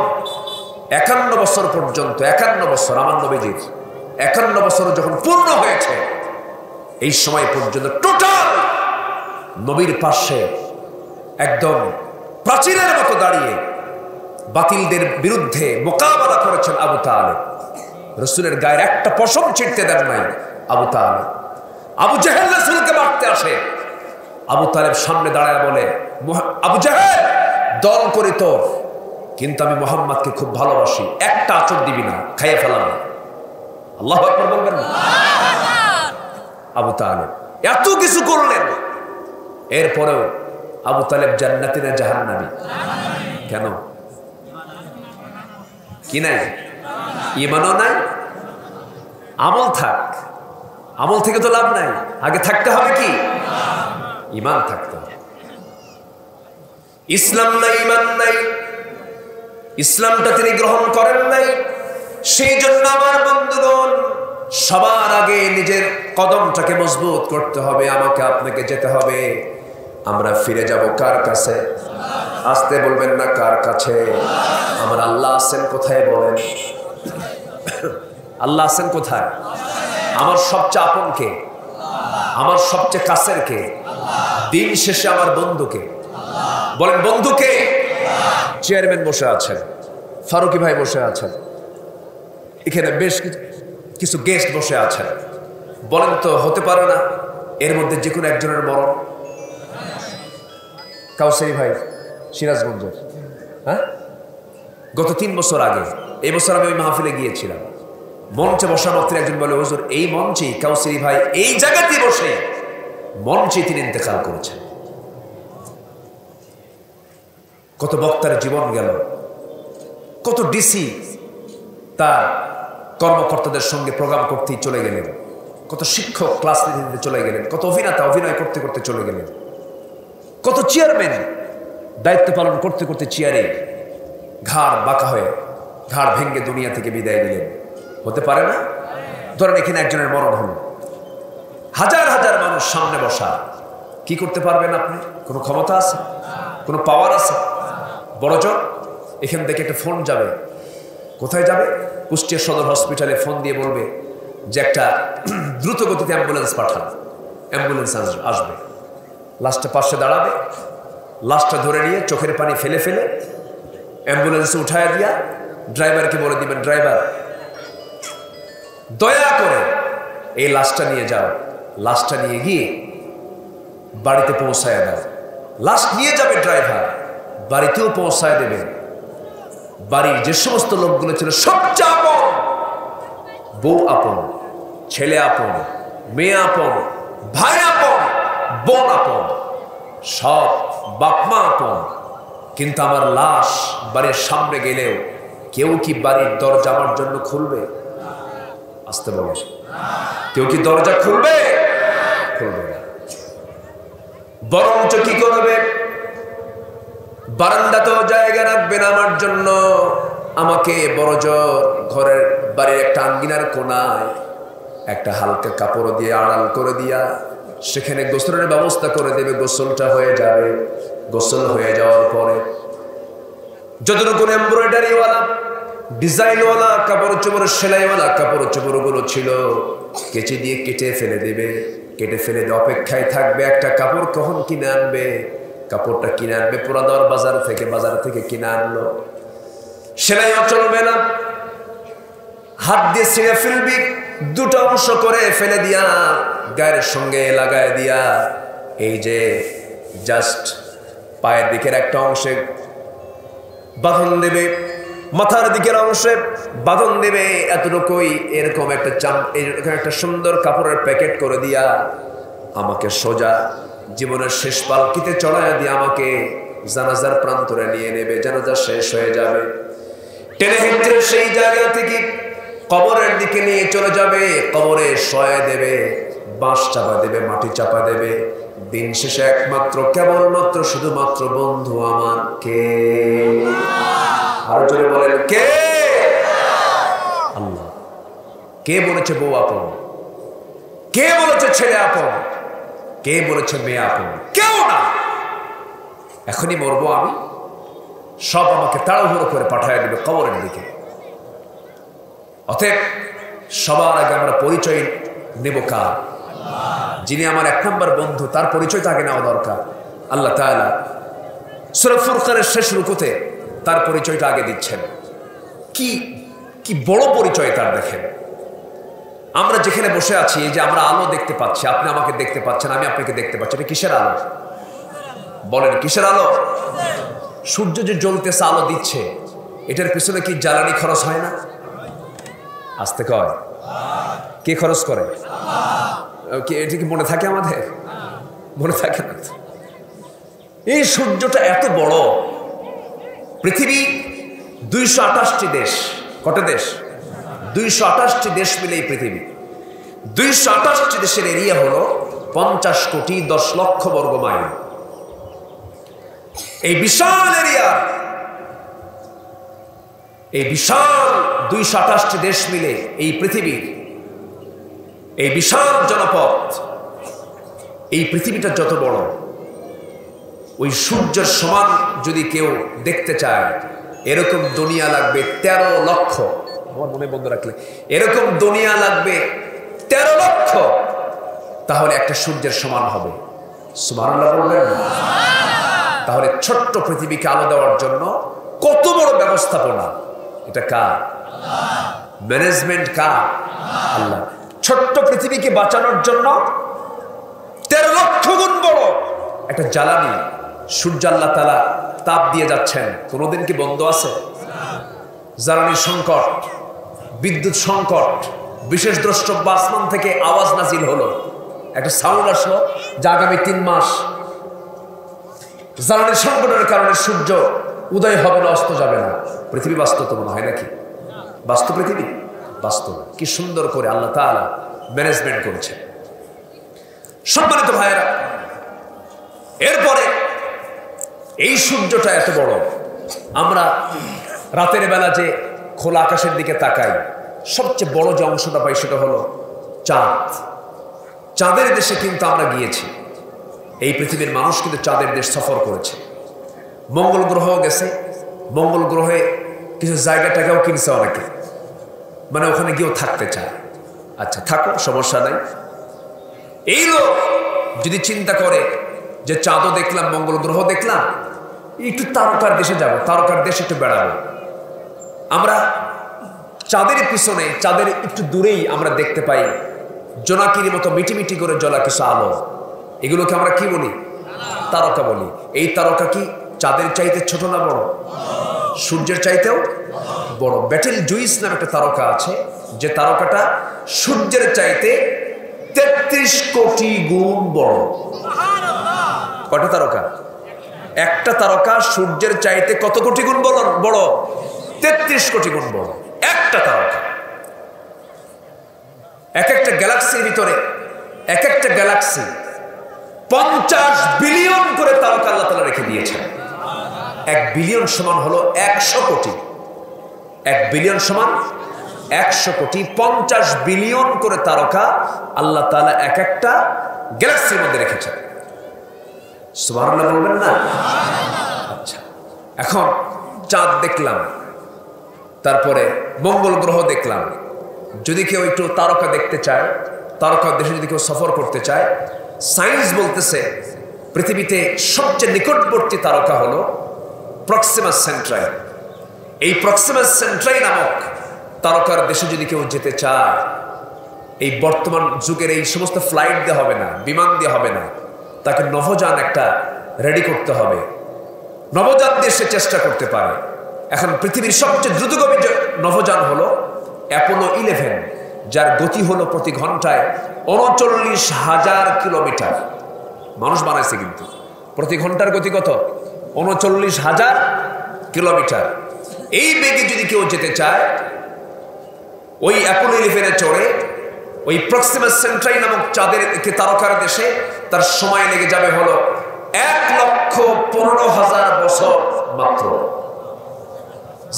51 বছর পর্যন্ত, 51 বছর আমার নবীজির 51 বছর যখন পূর্ণ হয়েছে, এই সময় পর্যন্ত টোটাল নবীর পাশে একদম প্রাচীরের মতো দাঁড়িয়ে বাতিলদের বিরুদ্ধে মোকাবেলা করেছেন আবু তালেব। রাসূলের গায়ের একটা পশম ছিঁড়তে দেন নাই আবু তালেব। আবু জাহেল রাসূলকে মারতে আসে, আবু তালেব সামনে দাঁড়ায় বলে, আবু জাহেল, দল করি তোর, কিন্তু আমি মুহাম্মদকে খুব ভালোবাসি, একটা আঁচড় দিবি না, খাইয়ে ফেলাম। আল্লাহু আকবার বলবেন না? আবু তালেব এত কিছু করলেন, এরপরেও আবু তালেব জান্নাতি না জাহান্নামী? কেন? কি নাই? ঈমানও নাই, আমল থাক, আমল থেকে তো লাভ নাই, আগে থাকতে হবে কি? ঈমান থাকতে হবে। ইসলাম নাই, ঈমান নাই, ইসলামটা তিনি গ্রহণ করেন নাই। সেই জন্য আমার বন্ধুগণ, সবার আগে নিজের কদমটাকে মজবুত করতে হবে। আমাকে আপনাকে যেতে হবে। আমরা ফিরে যাব কার কাছে? আসতে বলবেন না, কার কাছে? আমার আল্লাহ আছেন কোথায় বলেন? আল্লাহ আছেন কোথায়? আমার সবচেয়ে আপন কে? আমার সবচেয়ে কাছের কে? দিন শেষে আমার বন্ধুকে বলেন, বন্ধুকে? চেয়ারম্যান বসে আছেন, ফারুকি ভাই বসে আছেন, এখানে বেশ কিছু গেস্ট বসে আছেন। বলেন তো, হতে পারে না এর মধ্যে যে কোনো একজনের মরণ? কাউসারি ভাই সিরাজগঞ্জের, হ্যাঁ, গত 3 বছর আগে, এই বছর আমি ওই মাহফিলে গিয়েছিলাম। মঞ্চে বসা মাত্র একজন বলে, হুজুর এই মঞ্চে কাউসারি ভাই এই জায়গাতে বসে মঞ্চে তিনি ইন্তেকাল করেছেন। কত বক্তার জীবন গেল, কত ডিসি তার কর্মকর্তাদের সঙ্গে প্রোগ্রাম করতেই চলে গেলেন, কত শিক্ষক ক্লাস নিতে চলে গেলেন, কত অভিনেতা অভিনয় করতে করতে চলে গেলেন, কত চেয়ারম্যান দায়িত্ব পালন করতে করতে চেয়ারে ঘাড় বাঁকা হয়ে ঘাড় ভেঙ্গে দুনিয়া থেকে বিদায় দিলেন। হতে পারে না? ধরেন এখানে একজনের মরণ হল, হাজার হাজার মানুষ সামনে বসা, কি করতে পারবেন আপনি? কোনো ক্ষমতা আছে? কোনো পাওয়ার আছে? বড়জন এখান থেকে একটা ফোন যাবে, কোথায় যাবে? কুষ্টিয়া সদর হসপিটালে ফোন দিয়ে বলবে যে একটা দ্রুত গতিতে অ্যাম্বুলেন্স পাঠান, অ্যাম্বুলেন্স আসবে। লাশটা পাশে দাঁড়াবে, লাশটা ধরে নিয়ে চোখের পানি ফেলে ফেলে অ্যাম্বুলেন্সে উঠায় দিয়া ড্রাইভারকে বলে দিবেন, ড্রাইভার দয়া করে এই লাশটা নিয়ে যাও, লাশটা নিয়ে গিয়ে বাড়িতে পৌঁছায় দাও। লাশ নিয়ে যাবে ড্রাইভার, বাড়িতেও পৌঁছায় দেবে। বাড়ির যে সমস্ত লোকগুলো ছিল সবচেয়ে আপন, বউ আপন, ছেলে আপন, মেয়ে আপন, ভাই আপন, বোন আপন, সব বাপমা আপন, কিন্তু আমার লাশ বাড়ির সামনে গেলেও কেউ কি বাড়ির দরজা আমার জন্য খুলবে? আসতে বলে, কেউ কি দরজা খুলবে? খুলবে না। বরঞ্চ কি করবে? বারান্দাতেও জায়গা রাখবে না আমার জন্য, আমাকে বড় জোর ঘরের বাড়ির একটা আঙ্গিনার কোনায় একটা হালকা কাপড় দিয়ে আড়াল করে দিয়া সেখানে গোসলের ব্যবস্থা করে দেবে। গোসলটা হয়ে যাবে। গোসল হয়ে যাওয়ার পরে যতটুকু এমব্রয়ডারিওয়ালা ডিজাইনওয়ালা কাপড় চোপড় সেলাইওয়ালা কাপড় চোপড়গুলো ছিল কেচি দিয়ে কেটে ফেলে দেবে। কেটে ফেলে অপেক্ষায় থাকবে একটা কাপড় কখন কিনে আনবে। কাপড়টা কিনে আনবে পুরাদর বাজার থেকে কিনে আনলো। সেলাইও চলবে না, হাত দিয়ে ছিঁড়ে ফেলবি, দুটো অংশ করে ফেলে দিয়া গায়ের সঙ্গে লাগায় দিয়া এই যে জাস্ট পায়ের দিকের একটা অংশে বাঁধন দেবে, মাথার দিকের অংশে বাঁধন দেবে, এতটুকুই এরকম একটা সুন্দর কাপড়ের প্যাকেট করে দিয়া আমাকে সোজা জীবনের শেষ পালকিতে চড়াইয়া দিয়ে আমাকে জানাজার প্রান্তরে নিয়ে নেবে। জানাজা শেষ হয়ে যাবে, টেনে হেঁটে সেই জায়গা থেকে কবরের দিকে নিয়ে চলে যাবে। কবরে শয়ে দেবে, বাঁশ চাপা দেবে, মাটি চাপা দেবে। দিন শেষে একমাত্র কেবলমাত্র শুধুমাত্র বন্ধু আমার কে? আরো জোরে বলেন কে? আল্লাহ। কে বলেছে বউ আপন? কে বলেছে ছেলে আপন? কে বলেছে মেয়ে আপন? কেউ না। এখনই মরবো আমি, সব আমাকে তাড়াহুড়ো করে পাঠিয়ে দেবে কবরের দিকে। অতএব সবার আগে আমরা পরিচয় নেব কার? যিনি আমার এক নম্বর বন্ধু, তার পরিচয় তাকে নেওয়া দরকার। আল্লাহ তাআলা সূরা ফুরকানের শেষ রুকুতে তার পরিচয়টা আগে দিচ্ছেন। কি কি বড় পরিচয় তার! দেখেন, আমরা যেখানে বসে আছি, এই যে আমরা আলো দেখতে পাচ্ছি, আপনি আমাকে দেখতে পাচ্ছেন, আমি আপনাকে দেখতে পাচ্ছি, এটা কিসের আলো? বলেন কিসের আলো? সূর্য যে জ্বলতেছে, আলো দিচ্ছে, এটার পিছনে কি জ্বালানি খরচ হয় না? আসতে কয় কে খরচ করে? এটা কি মনে থাকে আমাদের? মনে থাকে না। এই সূর্যটা এত বড়, পৃথিবী 228টি দেশ। কটা দেশ? 228টি দেশ মিলে এই পৃথিবী। 228টি দেশের এরিয়া হলো 50 কোটি 10 লক্ষ বর্গ মাইল। এই বিশাল এরিয়া, এই বিশাল 228টি দেশ মিলে এই পৃথিবীর এই বিশাল জনপদ, এই পৃথিবীটা যত বড়, ওই সূর্যের সমান যদি কেউ দেখতে চায়, এরকম দুনিয়া লাগবে 13 লক্ষ। আমার মনে বন্ধ রাখলে, এরকম দুনিয়া লাগবে 13 লক্ষ, তাহলে একটা সূর্যের সমান হবে। সুবহানাল্লাহ বলবেন? তাহলে ছোট্ট পৃথিবীকে আলো দেওয়ার জন্য কত বড় ব্যবস্থাপনা! এটা কার? ম্যানেজমেন্ট কার? আল্লাহ। ছোট্ট পৃথিবীকে বাঁচানোর জন্য 13 লক্ষ গুণ বড় একটা জ্বালানি সূর্য আল্লাহ তাআলা তাপ দিয়ে যাচ্ছেন। কোনোদিন কি বন্ধ আছে? জ্বালানির সংকট, বিদ্যুৎ সংকট, বিশেষ দ্রষ্টব্য আসমান থেকে আওয়াজ নাজিল হলো, একটা সাউন্ড আসলো যে আগামী 3 মাস জ্বালানির সংকটের কারণে সূর্য উদয় হবে না, অস্ত যাবে না। পৃথিবী বাস্তব তো মনে হয় নাকি? বাস্তব পৃথিবী? বাস্তব। কি সুন্দর করে আল্লাহ তাআলা ম্যানেজমেন্ট করেছে। সম্মানিত ভাইয়েরা, এরপরে এই সূর্যটা এত বড়, আমরা রাতের বেলা যে খোলা আকাশের দিকে তাকাই, সবচেয়ে বড় যে অংশটা পাই সেটা হলো চাঁদ। চাঁদের দেশে কিন্তু আমরা গিয়েছি। এই পৃথিবীর মানুষ কিন্তু চাঁদের দেশ সফর করেছে, মঙ্গল গ্রহও গেছে। মঙ্গল গ্রহে কিছু জায়গাটাকেও কিনছে অনেকে, মানে ওখানে গিয়েও থাকতে চায়। আচ্ছা, থাকো, সমস্যা নাই। এই লোক যদি চিন্তা করে যে চাঁদও দেখলাম, মঙ্গল গ্রহ দেখলাম, একটু তারকার দেশে যাব, তারকার দেশে একটু বেড়াবো। আমরা চাঁদের পিছনে, চাঁদের একটু দূরেই আমরা দেখতে পাই জোনাকির মতো মিটিমিটি করে জ্বলা কিছু আলো। এগুলোকে আমরা কি বলি? তারকা বলি। এই তারকা কি চাঁদের চাইতে ছোট না বড়? সূর্যের চাইতেও বড়। ব্যাটেল জুইস নামে একটা তারকা আছে, যে তারকাটা সূর্যের চাইতে 33 কোটি গুণ বড়। কটা তারকা? একটা তারকা সূর্যের চাইতে কত কোটি গুণ বড়? 33 কোটি গুণ বড় একটা তারকা। এক একটা গ্যালাক্সির ভিতরে, এক একটা গ্যালাক্সি 50 বিলিয়ন করে তারকা আল্লাহ তাআলা রেখে দিয়েছেন। 1 বিলিয়ন সমান হলো 100 কোটি। 1 বিলিয়ন সমান 100 কোটি 50 বিলিয়ন করে তারকা আল্লাহ তাআলা এক একটা গ্যালাক্সির মধ্যে রেখেছেন। সুবহানাল্লাহ বলবেন না? আচ্ছা, এখন চাঁদ দেখলাম, তারপরে মঙ্গল গ্রহ দেখলাম। যদি কেউ একটু তারকা দেখতে চায়, তারকার দেশে যদি কেউ সফর করতে চায়, সায়েন্স বলতেছে পৃথিবীতে সবচেয়ে নিকটবর্তী তারকা হলো প্রক্সিমা সেন্ট্রাই। এই প্রক্সিমা সেন্ট্রাই নামক তারকার দেশে যদি কেউ যেতে চায়, এই বর্তমান যুগের এই সমস্ত ফ্লাইট দিয়ে হবে না, বিমান দিয়ে হবে না, তাকে নভোযান একটা রেডি করতে হবে। নভোযান দিয়ে সে চেষ্টা করতে পারে। এখন পৃথিবীর সবচেয়ে দ্রুতগামী নভোযান হলো অ্যাপোলো 11, যার গতি হলো প্রতি ঘন্টায় 39,000 কিলোমিটার। মানুষ বানাইছে, কিন্তু প্রতি ঘন্টার গতি কত? 39,000 কিলোমিটার। এই বেগে যদি কেউ যেতে চায়, ওই অ্যাপোলো 11 চড়ে ওই প্রক্সিমা সেন্ট্রাই নামক চাঁদের তারকার দেশে তার সময় লেগে যাবে হলো 1,15,000 বছর মাত্র।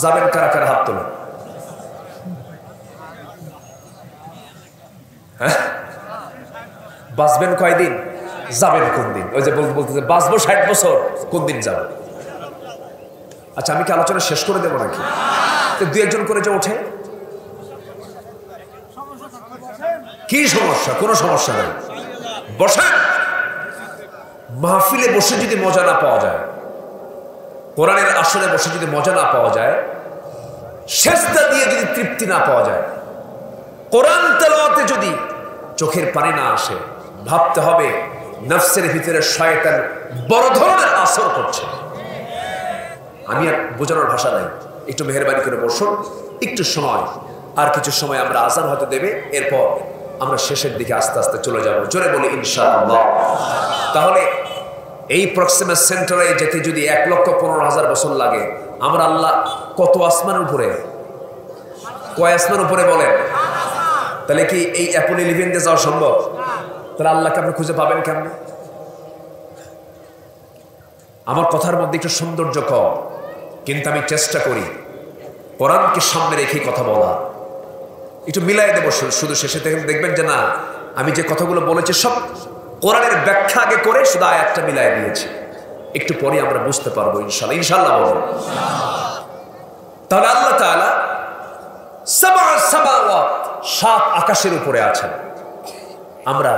যাবেন কারা কারা? হাত তোলেন। হ্যাঁ, বাঁচবেন কয়দিন, যাবেন কোন দিন? ওই যে বলতে বাঁচবো 60 বছর, কোন দিন যাবেন? আচ্ছা, আমি কি আলোচনা শেষ করে দেবো নাকি? দুই একজন করে যে ওঠে, কি সমস্যা? কোনো সমস্যা নেই, বসেন। মাহফিলে বসে যদি মজা না পাওয়া যায়, কোরআনের আসরে বসে যদি মজা না পাওয়া যায়, সেজদা দিয়ে যদি তৃপ্তি না পাওয়া যায়, কোরআন তেলাওয়াতে যদি চোখের পানি না আসে, ভাবতে হবে নফসের ভিতরে শয়তান বড় ধরনের আসর করছে। আমি আর বোঝানোর ভাষা নাই, একটু মেহেরবানি করে বসুন, একটু সময়, আর কিছু সময় আমরা আজান হতে দেবে, এরপর আমরা শেষের দিকে আস্তে আস্তে চলে যাব। জোরে বলি ইনশাআল্লাহ। তাহলে এই প্রক্সিমা সেন্টারে যেতে যদি 1,15,000 বছর লাগে, আমরা আল্লাহ কত আসমানের উপরে? কয় আসমান উপরে বলেন? তাহলে কি এই অ্যাপোলো 11 দিয়ে যাওয়া সম্ভব? তাহলে আল্লাহকে আপনি খুঁজে পাবেন কেমন? আমার কথার মধ্যে একটু সৌন্দর্য কম, কিন্তু আমি চেষ্টা করি কোরআনকে সামনে রেখে কথা বলা। একটু মিলাই দেবো শুধু, শেষে দেখবেন যে না, আমি যে কথাগুলো বলেছি সব কোরআনের ব্যাখ্যা আগে করে শুধু আয়াতটা মিলাই দিয়েছি। একটু পরে আমরা বুঝতে পারবো ইনশাআল্লাহ। ইনশাআল্লাহ বলবো। তাহলে আল্লাহ তাআলা 7 আকাশের উপরে আছেন। আমরা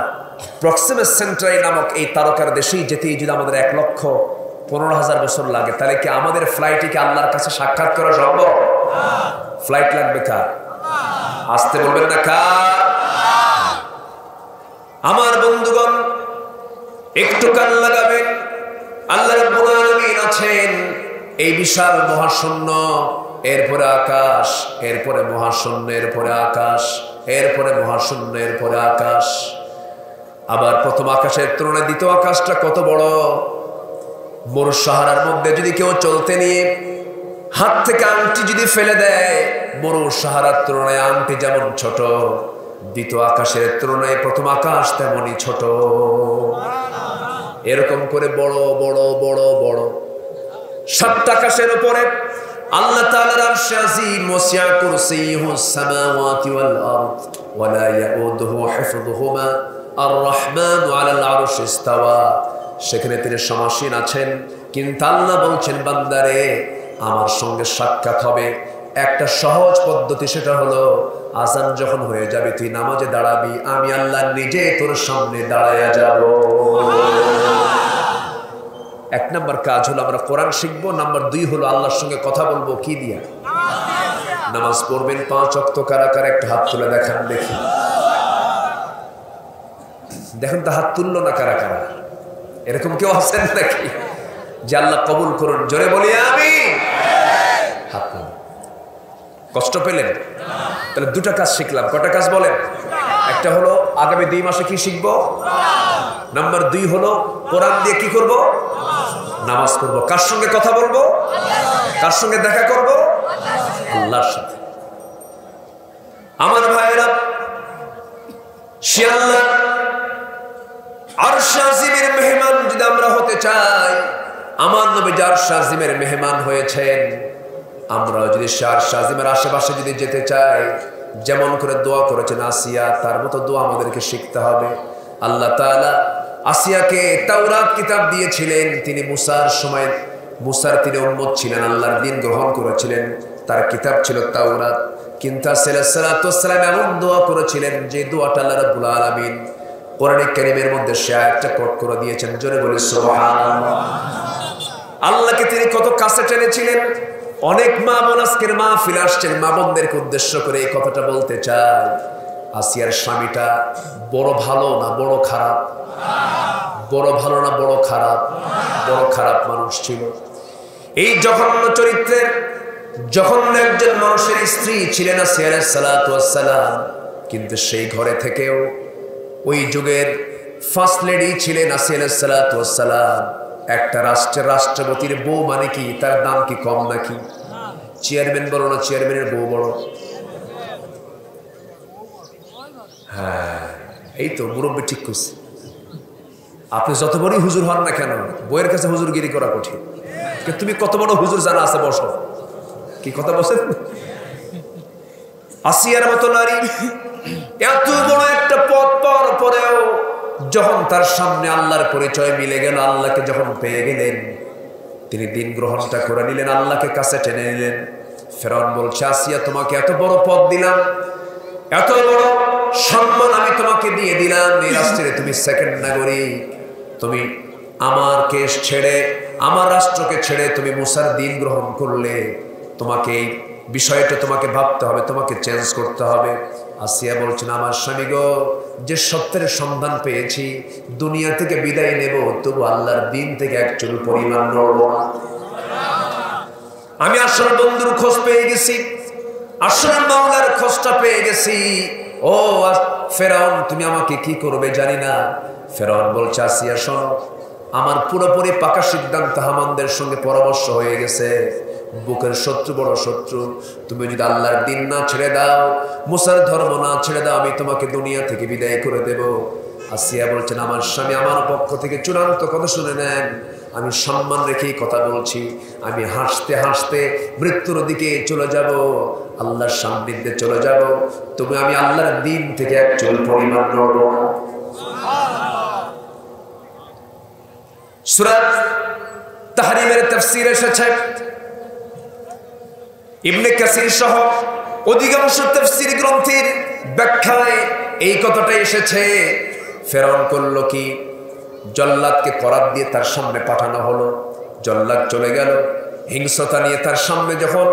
প্রক্সিমা সেন্ট্রাই নামক এই তারকার দেশেই যেতেই যদি আমাদের 1,15,000 বছর লাগে, তাহলে কি আমাদের ফ্লাইটে কি আল্লাহর কাছে সাক্ষাৎ করা সম্ভব? ফ্লাইট লাগবে কার? আসতে বলবেন না কার? আমার বন্ধুগণ, একটু কান লাগাবেন। আল্লাহ রাব্বুল আলামিন আছেন এই বিশাল মহাশূন্য, এরপরে আকাশ, এরপরে মহাশূন্য, এরপরে আকাশ, এরপরে মহাশূন্য, এরপরে আকাশ। আবার প্রথম আকাশের তুলনায় দ্বিতীয় আকাশটা কত বড়! মরু সাহারার মধ্যে যদি কেউ চলতে নিয়ে হাত থেকে আংটি যদি ফেলে দেয়, মরু সাহারার তুলনায় আংটি যেমন ছোট, দ্বিতীয় আকাশের তুলনায় প্রথম আকাশ তেমনই ছোট। এরকম করে বড় বড় বড় বড় 7 আকাশের উপরে আল্লাহ তাআলার আরশ আযীম, ওয়াসি'a কুরসিয়ুহুস সামাওয়াতি ওয়াল আরদ ওয়া লা ইয়াউদুহু হিফযুহুমা আর-রাহমানু আলাল আরশি ইস্তাওয়া। সেখানে তিনি সমাসীন আছেন, কিন্তু আল্লাহ বলছেন, বান্দারে আমার সঙ্গে সাক্ষাৎ হবে একটা সহজ পদ্ধতি, সেটা হলো আজান যখন হয়ে যাবে তুই নামাজে দাঁড়াবি, আমি আল্লাহ নিজে তোর সামনে দাঁড়ায়া যাব। 1 নম্বর কাজ হলো আমরা কোরআন শিখবো, নাম্বার 2 হলো আল্লাহর সঙ্গে কথা বলবো। কি দিয়া? নামাজ পড়বেন 5 ওয়াক্ত। কারা কারা একটা হাত তুলে দেখান দেখি। দেখেন তো হাত তুললো না কারা কারা? এরকম কেউ আছেন নাকি যে আল্লাহ কবুল করুন? জোরে বলি আমিন। হাত তুলুন। কষ্ট পেলেন? তাহলে 2টা কাজ শিখলাম। কটা কাজ বলেন? একটা হলো আগামী 2 মাসে কি শিখবো, নাম্বার 2 হলো কোরআন দিয়ে কি করব? নামাজ পড়বো। কার সঙ্গে কথা বলবো? কার সঙ্গে দেখা করব? আল্লাহর সাথে। আমার ভাইরা, সে আল্লাহ আরশ আজিমের মেহমান যদি আমরা হতে চাই, আমার নবী আরশ আজিমের মেহমান হয়েছেন, আমরা যদি আরশ আজিমের আশেপাশে যদি যেতে চাই, যেমন করে দোয়া করেছেন আসিয়া, তার মতো দোয়া আমাদেরকে শিখতে হবে। আল্লাহ তাআলা আসিয়াকে তাওরাত কিতাব দিয়েছিলেন। তিনি মুসার সময়, মুসার তিনি উম্মত ছিলেন, আল্লাহর দিন গ্রহণ করেছিলেন, তার কিতাব ছিল তাওরাত। কিন্তু সাল্লাল্লাহু এমন দোয়া করেছিলেন যে দোয়াটা আল্লাহ রাব্বুল আলামিন কোরআনে কারীমের মধ্যে সে আয়াতটা কোট করে দিয়েছেন। জোরে বলি সুবহানাল্লাহ। আল্লাহকে তিনি কত কাছে টেনেছিলেন। অনেক মা বোন আজকের মাহফিলে আসছেন, মা বোনদেরকে উদ্দেশ্য করে এই কথাটা বলতে চাই, আসিয়ার স্বামীটা বড় ভালো না বড় খারাপ? বড় ভালো না বড় খারাপ? বড় খারাপ মানুষ ছিল। এই জঘন্য চরিত্রের জঘন্য একজন মানুষের স্ত্রী ছিলেন আসিয়া আলাইহিস সালাতু ওয়াস সালাম। কিন্তু সেই ঘরে থেকেও ওই যুগের ফার্স্ট লেডি ছিলেন আসিয়া আলাইহিস সালাতু ওয়াস সালাম। একটা রাষ্ট্রের রাষ্ট্রপতির বউ মানে কি, তার দাম কি কম নাকি? চেয়ারম্যান বড় না চেয়ারম্যানের বউ বড়? হ্যাঁ, এই তো মুরব্বী ঠিক করছে। আপনি যত বড়ই হুজুর হন না কেন, বইয়ের কাছে হুজুরগিরি করা কঠিন। তুমি কত বড় হুজুর জানা আছে, বসো। কি কথা বলছেন? আসিয়ার মতো নারী এত বড় একটা পদ পাওয়ার পরেও যখন তার সামনে আল্লাহর পরিচয় মিলে গেল, আল্লাহকে যখন পেয়ে গেলেন, তিনি দিন গ্রহণটা করে নিলেন, আল্লাহকে কাছে টেনে নিলেন। ফেরাউন বলছে, আসিয়া তোমাকে এত বড় পদ দিলাম, এত বড় সম্মান আমি তোমাকে দিয়ে দিলাম, এই রাষ্ট্রে তুমি সেকেন্ড নাগরিক, তুমি আমার কেশ ছেড়ে, আমার রাষ্ট্রকে ছেড়ে তুমি মুসার দিন গ্রহণ করলে, তোমাকে এই বিষয়টা তোমাকে ভাবতে হবে, তোমাকে চেঞ্জ করতে হবে। আসিয়া বলছেন, আমার স্বামী গো, যে সত্যের সন্ধান পেয়েছি, দুনিয়া থেকে বিদায় নেব, তবু আল্লাহর দিন থেকে এক চুল পরিমাণ নড়ব না। আমি আসল বন্ধুর খোঁজ পেয়ে গেছি, আসল মাওলার খোঁজটা পেয়ে গেছি। ও ফেরাউন, তুমি আমাকে কি করবে জানি না। ফেরাউন বলছে, আসিয়া শোনো, আমার পুরোপুরি পাকা সিদ্ধান্ত হামানদের সঙ্গে পরামর্শ হয়ে গেছে। বুকের শত্রু বড় শত্রু, তুমি যদি আল্লাহর দিন না ছেড়ে দাও, মুসার ধর্ম না ছেড়ে দাও, আমি তোমাকে দুনিয়া থেকে বিদায় করে দেব। আসিয়া বলছেন, আমার স্বামী আমার পক্ষ থেকে চূড়ান্ত কথা শুনে নেন, আমি সম্মান রেখেই কথা বলছি, আমি হাসতে হাসতে মৃত্যুর দিকে চলে যাব, আল্লাহর সান্নিধ্যে চলে যাব, তবে আমি আল্লাহর দিন থেকে এক চুল পরিমাণ নড়ব না। সূরা তাহরিমের তাফসীরে এসেছে, ইবনে কাসির সহ অধিকাংশ তাফসীর গ্রন্থের ব্যাখ্যায় এই কথাটা এসেছে। ফেরাউন করলো কি, জল্লাদকে করাত দিয়ে তার সামনে পাঠানো হলো। জল্লাদ চলে গেল, হিংস্রতা নিয়ে তার সামনে যখন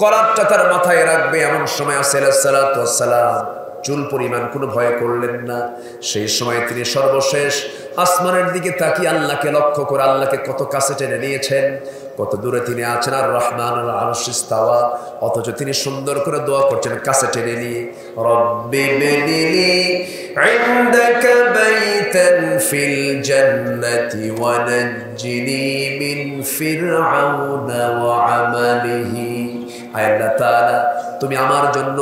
করাতটা তার মাথায় রাখবে, এমন সময় আলাইহিস সালাতু ওয়াস সালাম চুল পরিমাণ কোনো ভয় করলেন না। সেই সময় তিনি সর্বশেষ আসমানের দিকে তাকিয়ে আল্লাহকে লক্ষ্য করে আল্লাহকে কত কাছে টেনে নিয়েছেন, কত দূরে তিনি আছেন, আর রহমানুল আরশে ইস্তাওয়া, অথচ তিনি সুন্দর করে দোয়া করছেন কাছে টেনে নিয়ে, রব্বি বিনিলি ইনদাকা বাইতান ফিল জান্নাতি ওয়া নাজ্জিনি মিন ফিরআউনা ওয়া আমালিহি। আল্লাহ তাআলা, তুমি আমার জন্য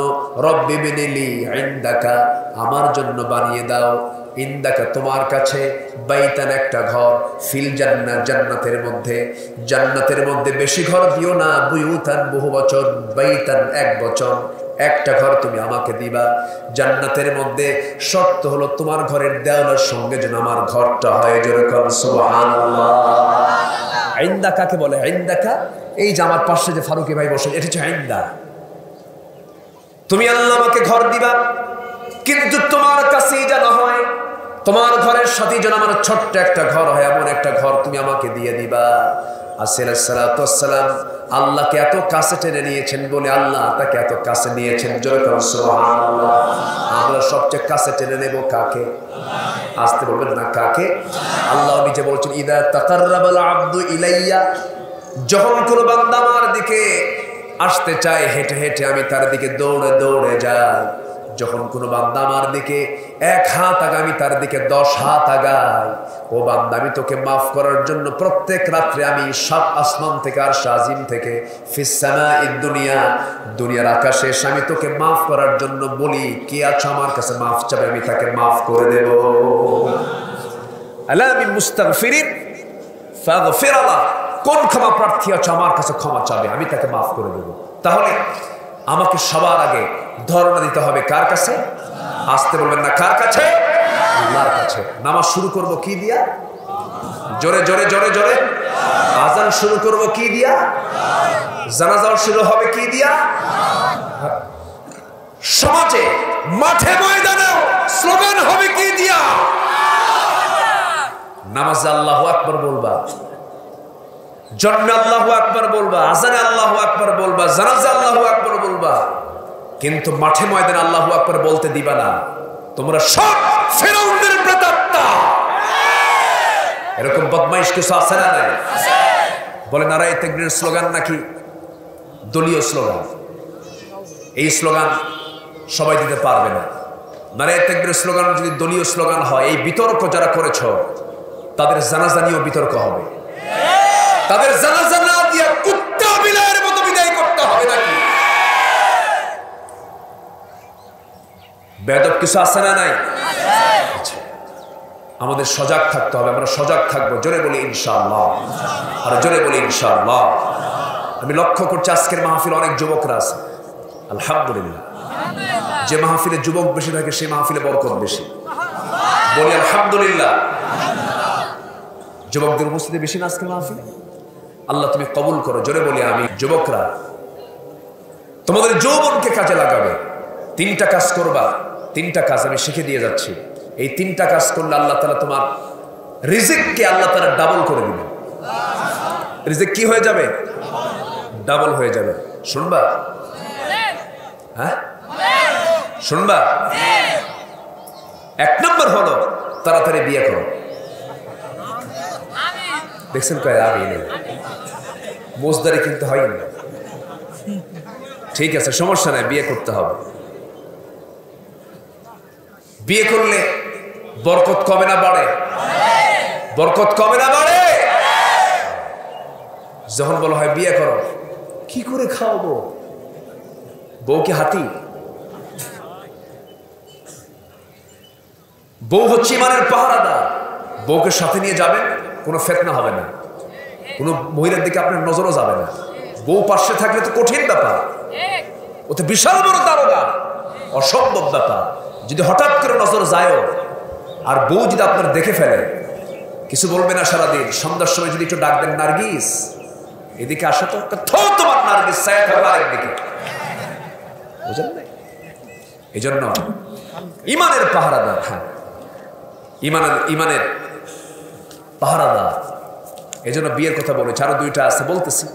রব্বি বিনিলি ইনদাকা, আমার জন্য বানিয়ে দাও, ইনদাকা তোমার কাছে, বাইতান একটা ঘর, ফিল জান্নাত জান্নাতের মধ্যে, জান্নাতের মধ্যে বেশি ঘর দিও না, বুয়ুতান বহু বচন, বাইতান এক বচন, একটা ঘর তুমি আমাকে দিবা জান্নাতের মধ্যে। শর্ত হলো তোমার ঘরের দেওয়ালের সঙ্গে যেন আমার ঘরটা হয়। যেরকম সুবহানাল্লাহ। ইনদা কাকে বলে? ইনদাকা, এই যে আমার পাশে যে ফারুকি ভাই বসে, এটা হচ্ছে ইনদা। তুমি আল্লাহ আমাকে ঘর দিবা, কিন্তু তোমার কাছেই যেন হয়, তোমার ঘরের সাথে যেন আমার ছোট্ট একটা ঘর হয়, এমন একটা ঘর তুমি আমাকে দিয়ে দিবা। আলাইহিস সালাতু ওয়াস সালাম আল্লাহকে এত কাছে টেনে নিয়েছেন বলে আল্লাহ তাকে এত কাছে নিয়েছেন। জোরে করুন সুবহানাল্লাহ। আমরা সবচেয়ে কাছে টেনে নেব কাকে? আসতে বলবেন না, কাকে? আল্লাহ নিজে বলছেন, ইদা তাকাররাবাল আবদু ইলাইয়া, যখন কোনো বান্দা আমার দিকে আসতে চায় হেঁটে হেঁটে, আমি তার দিকে দৌড়ে দৌড়ে যাই। যখন কোনো বান্দা আমার দিকে এক হাত আগায়, আমি তার দিকে 10 হাত আগাই। ও বান্দা, আমি তোকে মাফ করার জন্য প্রত্যেক রাত্রে আমি সাত আসমান থেকে আর শাজিম থেকে ফিস সামাইদ দুনিয়া, দুনিয়ার আকাশে এসে আমি তোকে মাফ করার জন্য বলি, কে আছো আমার কাছে মাফ চাবে, আমি তাকে মাফ করে দেব। আলা মিন মুস্তাগফিরিন ফাগফির লাহ, কোন ক্ষমা প্রার্থী আছো আমার কাছে ক্ষমা চাবে, আমি তাকে মাফ করে দেব। তাহলে আমাকে সবার আগে ধর্ণা দিতে হবে কার কাছে? আসতে বলবেন না, কার কাছে? আল্লাহর কাছে। নামাজ শুরু করব কি দিয়া? জোরে জোরে জোরে জোরে। আজান শুরু করব কি দিয়া? জানাজা শুরু হবে কি দিয়া? সমাজে মাঠে ময়দানে স্লোগান হবে কি দিয়া? নামাজে আল্লাহু আকবার বলবা, জন্মে আল্লাহু আকবার বলবা, আজানে আল্লাহু আকবার বলবা, জানাজা আল্লাহু আকবার বলবা, কিন্তু মাঠে ময়দানে আল্লাহু আকবার বলতে দিবা না। তোমরা সব ফিরআউনের প্রেতাত্মা। এরকম বদমাইশ কিছু আছে না নাই? বলে নারায়ে তাকবীরের স্লোগান নাকি দলীয় স্লোগান? এই স্লোগান সবাই দিতে পারবে না। নারায়ে তাকবীরের স্লোগান যদি দলীয় স্লোগান হয়, এই বিতর্ক যারা করেছ তাদের জানাজা নিয়েও বিতর্ক হবে। তাদের জানাজা না দিয়ে কুত্তা বিলাইয়ের মতো বিদায় করতে হবে নাকি? বেয়াদব কিছু আছে না নাই? আমাদের সজাগ থাকতে হবে। আমরা সজাগ থাকবো। জোরে বলি ইনশাআল্লাহ, আর জোরে বলি ইনশাআল্লাহ। আমি লক্ষ্য করছি আজকের মাহফিল অনেক যুবকরা আছে, আলহামদুলিল্লাহ। যে মাহফিলে যুবক বেশি থাকে সেই মাহফিলে বরকত বেশি। বলি আলহামদুলিল্লাহ। যুবকদের উপস্থিতি বেশি না আজকের মাহফিলে? আল্লাহ তুমি কবুল করো। জোরে বলি আমি। যুবকরা তোমাদের যৌবনকে কাজে লাগাবে। 3টা কাজ করবা। 3টা কাজ আমি শিখে দিয়ে যাচ্ছি। এই 3টা কাজ করলে আল্লাহ তাআলা তোমার রিজিককে আল্লাহ তাআলা ডাবল করে দিবেন। রিজিক কি হয়ে যাবে? ডাবল হয়ে যাবে। শুনবা? হ্যাঁ শুনবা? 1 নম্বর হলো তাড়াতাড়ি বিয়ে করো। দেখছেন কয় আমি নেই, মোজদারি কিন্তু হয় না। ঠিক আছে, সমস্যা নাই, বিয়ে করতে হবে। বিয়ে করলে বরকত কমে না বাড়ে? বরকত কমে না বাড়ে? যখন বলা হয় বিয়ে করো, কি করে খাওয়াবো? বউ কি হাতি? বউ হচ্ছে ইমানের পাহারাদার। বউকে সাথে নিয়ে যাবেন, কোনো ফিতনা হবে না, কোনো মহিলার দিকে আপনার নজরও যাবে না। বউ পাশে থাকলে তো কঠিন ব্যাপার, ওতে বিশাল বড় দারোগা, অসম্ভব ব্যাপার। যদি হঠাৎ করে নজর যায়ও আর বউ যদি আপনার দেখে ফেলে, কিছু বলবে না সারাদিন। সন্ধ্যার সময় যদি একটু ডাক দেন, নার্গিস এদিকে আসো তো, তোমার নার্গিস ছায়া থাকবে আরেকদিকে, বুঝলেন না? এই জন্য ইমানের পাহারাদার, হ্যাঁ ইমানের পাহারাদার। এই জন্য বিয়ের কথা বলেছি। আরো 2টা আছে, বলতেছি।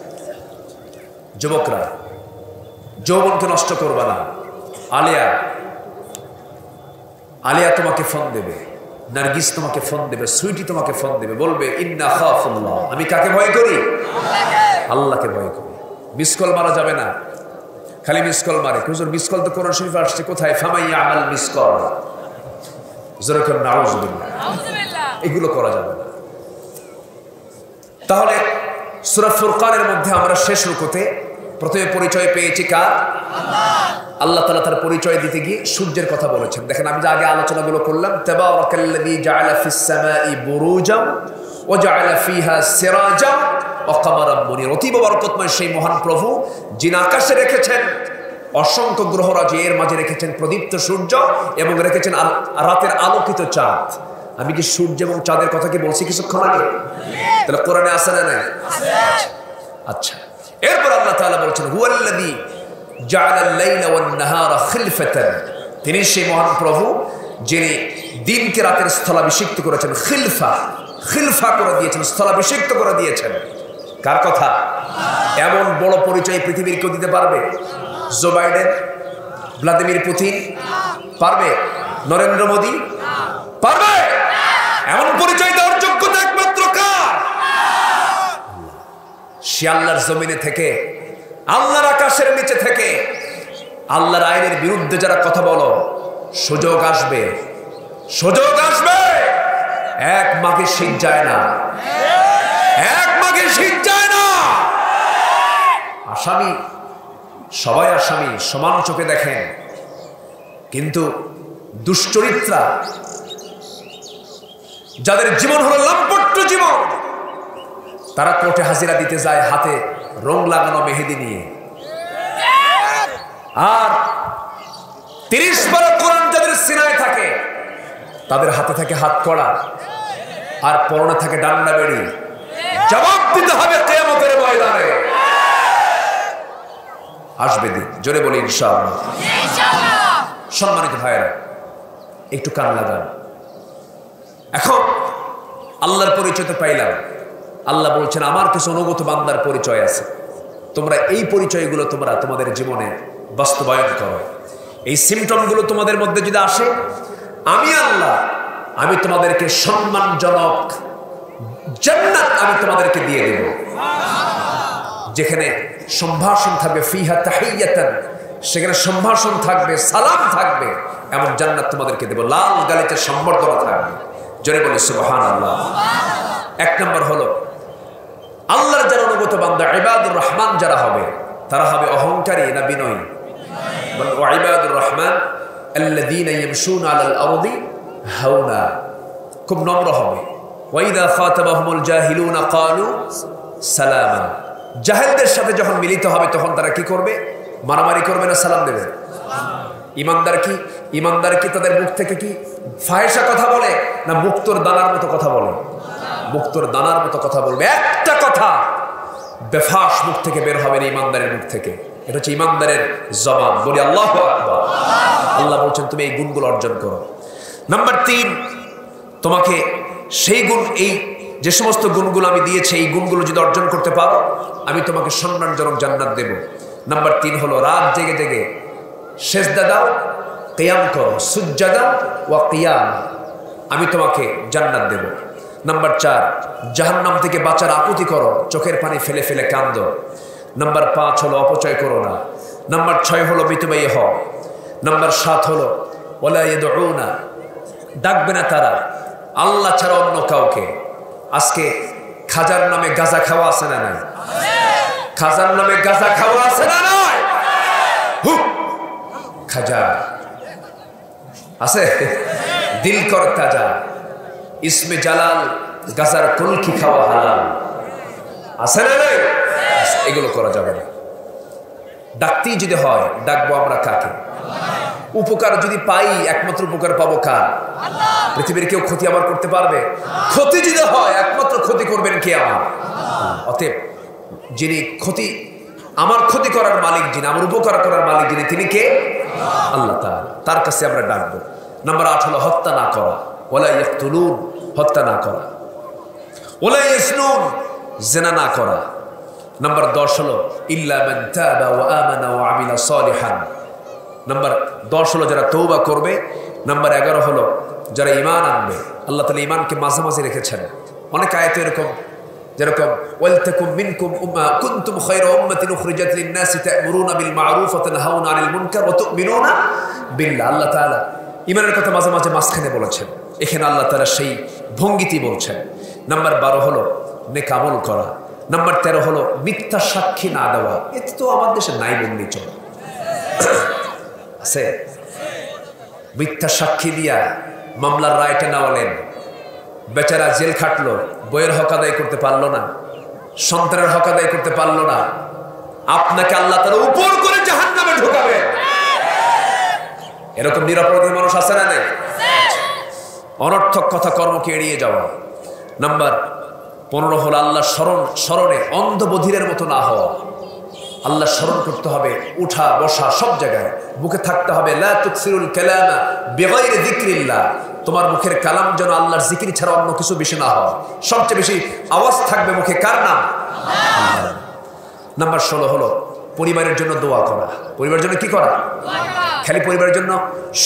যুবকরা যৌবনকে নষ্ট করবা না। আলিয়া তোমাকে ফোন দেবে, নার্গিস তোমাকে ফোন দেবে, সুইটি তোমাকে ফোন দেবে, বলবে ইন্না খাফুল্লাহ, আমি কাকে ভয় করি? আল্লাহকে ভয় করি। মিস কল মারা যাবে না, খালি মিস কল মারে। হুজুর মিস কল তো কোরআন শরীফে আসছে, কোথায়? ফামাইয়া আমাল মিস কল, যেরকম নাউজুবিল্লাহ, এগুলো করা যাবে না। তাহলে সূরা ফুরকানের মধ্যে আমরা শেষ রুকুতে প্রথমে পরিচয় পেয়েছি কার? আল্লাহ তাআলা তার পরিচয় দিতে গিয়ে সূর্যের কথা বলেছেন। দেখেন আমি যে আগে আলোচনাগুলো করলাম, তাবারাকাল্লাযী জাআলা ফিস সামাই বুরুজাম ওয়া জাআলা ফিহা সিরাজাম ওয়া কামারাম মুনির। অতীব বরকতময় সেই মহান প্রভু, যিনি আকাশে রেখেছেন অসংখ্য গ্রহরাজি, এর মাঝে রেখেছেন প্রদীপ্ত সূর্য এবং রেখেছেন রাতের আলোকিত চাঁদ। আমি কি সূর্য এবং চাঁদের কথা কি বলছি কিছুক্ষণ আগে? তাহলে কোরআনে আছে না নাই? আচ্ছা, এরপর আল্লাহ তাআলা বলছেন হুয়াল্লাযী জাআলাল লাইলা ওয়ান নাহারা খিলফাতান। তিনি সেই মহান প্রভু যিনি দিনকে রাতের স্থলাভিষিক্ত করেছেন। খিলফা করে দিয়েছেন, স্থলাভিষিক্ত করে দিয়েছেন। কার কথা? এমন বড় পরিচয় পৃথিবীর কেউ দিতে পারবে? জো বাইডেন, ভ্লাদিমির পুতিন পারবে? নরেন্দ্র মোদী পারবে? এমন পরিচয় দেওয়ার যোগ্যতা একমাত্র কার? সে আল্লাহর জমিনে থেকে, আল্লাহর আকাশের নিচে থেকে আল্লাহর আইনের বিরুদ্ধে যারা কথা বলো, সুযোগ আসবে, সুযোগ আসবে। 1 মাঘে শীত যায় না, 1 মাঘে শীত যায় না। আসামি সবাই আসামি, সমান চোখে দেখেন, কিন্তু দুশ্চরিত্রা যাদের জীবন হলো লাম্পট্য জীবন, তারা কোর্টে হাজিরা দিতে যায় হাতে রং লাগানো মেহেদি নিয়ে। আর 30 পারা কোরআন যাদের সিনায় থাকে, তাদের হাতে থাকে হাত কড়া, আর পরনে থাকে ডান্ডা বেড়ি। জবাব দিতে হবে কিয়ামতের ময়দানে। আসবে দিন, জোরে বলি ইনশাআল্লাহ। সম্মানিত ভাইয়েরা, একটু কান লাগান। এখন আল্লাহর পরিচয় তো পাইলাম। আল্লাহ বলছেন আমার কিছু অনুগত বান্দার পরিচয় আছে, তোমরা এই পরিচয়গুলো তোমরা তোমাদের জীবনে বাস্তবায়ন করো। এই সিমটমগুলো তোমাদের মধ্যে যদি আসে, আমি আল্লাহ আমি তোমাদেরকে সম্মানজনক জান্নাত আমি তোমাদেরকে দিয়ে দেব, যেখানে সম্ভাষণ থাকবে, ফিহা তাহিয়াতান, সেখানে সম্ভাষণ থাকবে, সালাম থাকবে, এমন জান্নাত তোমাদেরকে দেব, লাল গালিতে সম্বর্ধনা থাকবে। জোরে বলি সুবহানাল্লাহ। 1 নম্বর হলো আল্লাহর যারা অনুগত বান্দা, ইবাদুর রহমান যারা হবে, তারা হবে অহংকারী না বিনয়ী? বল ইবাদুর রহমান আল্লাযীনা ইয়ামশুনা আলাল আরদি হাওনা, খুব নম্র হবে। ওয়া ইযা খাতাবাহুমুল জাহিলুনা ক্বালু সালামা, জাহেলদের সাথে যখন মিলিত হবে তখন তারা কি করবে? মারামারি করবে না সালাম দেবে? ইমানদার কি? ইমানদার কি তাদের মুখ থেকে কি ফাহিশা কথা বলে, না মুক্তোর দানার মতো কথা বলে? মুক্তোর দানার মতো কথা বলবে। একটা কথা বেফাস মুখ থেকে বের হবে না ইমানদারের মুখ থেকে। এটা হচ্ছে ইমানদারের জবান। বলি আল্লাহু আকবার। আল্লাহ বলছেন তুমি এই গুণগুলো অর্জন করো। নাম্বার 3, তোমাকে সেই গুণ, এই যে সমস্ত গুণগুলো আমি দিয়েছি, এই গুণগুলো যদি অর্জন করতে পারো, আমি তোমাকে সম্মানজনক জান্নাত দেব। নাম্বার 3 হলো রাত জেগে জেগে সেজদা দাও, কিয়াম করো, সুজদা ওয়া কিয়াম, আমি তোমাকে জান্নাত দেব। নাম্বার 4, জাহান্নাম থেকে বাঁচার আকুতি করো, চোখের পানি ফেলে ফেলে কাঁদো। নাম্বার 5 হলো অপচয় করো না। নাম্বার 6 হলো মিতব্যয়ী হও। নাম্বার 7 হলো ওয়ালা ইয়াদউনা, ডাকবে না তারা আল্লাহ ছাড়া অন্য কাউকে। আজকে খাজার নামে গাঁজা খাওয়া আছে না নাই? খাজার নামে গাঁজা খাওয়া আছে না নাই? খাজা আছে, দিল কর তাজা, ইসমে জালাল, গাজার কলকি খাওয়া হালাল আছে না নাই? এগুলো করা যাবে না। ডাকতেই যদি হয়, ডাকবো আমরা কাকে? উপকার যদি পাই, একমাত্র উপকার পাবো কার? পৃথিবীর কেউ ক্ষতি আমার করতে পারবে? ক্ষতি যদি হয়, একমাত্র ক্ষতি করবেন কে? আমার। অতএব যিনি ক্ষতি, আমার ক্ষতি করার মালিক যিনি, আমার উপকার করার মালিক যিনি, তিনি কে? আল্লাহ তাআলা। তার কাছে আমরা ডাকবো। নাম্বার 8 হলো হত্যা না করা, ওয়ালা ইয়াকতুলুন, হত্যা না করা, ওয়ালা ইয়াসনুন, জিনা না করা। নাম্বার 10 হলো ইল্লা মান তাবা ওয়া আমানা ওয়া আমিলা সালিহান। নাম্বার 10 হলো যারা তওবা করবে। নাম্বার 11 হলো যারা ঈমান আনবে। আল্লাহ তাআলা ঈমানকে মাঝামাঝি রেখেছেন। অনেক আয়াতে এরকম, যেরকম ওয়ালতাকুম মিনকুম উম্মাহ কুনতুম খায়রা উম্মাতিন উখরিজাত লিন-নাসি তা'মুরুনা বিল মা'রুফ ওয়া তানহাউনা আনিল মুনকার ওয়া তু'মিনুনা বিল্লাহ। আল্লাহ তাআলা ঈমানের কথা মাঝে মাঝে মাঝখানে বলেছেন, এখানে আল্লাহ তাআলা সেই ভঙ্গিতেই বলছেন। নাম্বার 12 হলো নেক আমল করা। নাম্বার 13 হলো মিথ্যা সাক্ষী না দেওয়া। এতে তো আমাদের দেশে নাই বললেই চলে, আছে। মিথ্যা সাক্ষী দিয়া মামলার রায়টা নেওয়ালেন, বেচারা জেল খাটলো, বইয়ের হক আদায় করতে পারলো না, সন্তানের হক আদায় করতে পারলো না, আপনাকে আল্লাহ তাআলা উপর করে জাহান্নামে ঢোকাবে। এরকম নিরাপরাধী মানুষ আছে না নাই? অনর্থক কথা কর্মকে এড়িয়ে যাওয়া। নাম্বার 15 হলো আল্লাহ স্মরণে অন্ধ বধিরের মতো না হওয়া। আল্লাহ স্মরণ করতে হবে, উঠা বসা সব জায়গায়, মুখে থাকতে হবে লা তুকসিরুল কালামা বিগাইরি যিকরিল্লাহ, তোমার মুখের কালাম যেন আল্লাহর জিকির ছাড়া অন্য কিছু বেশি না হয়। সবচেয়ে বেশি আওয়াজ থাকবে মুখে কার নাম? আল্লাহ। নাম্বার 16 হলো পরিবারের জন্য দোয়া করা। পরিবারের জন্য কি করা? খালি পরিবারের জন্য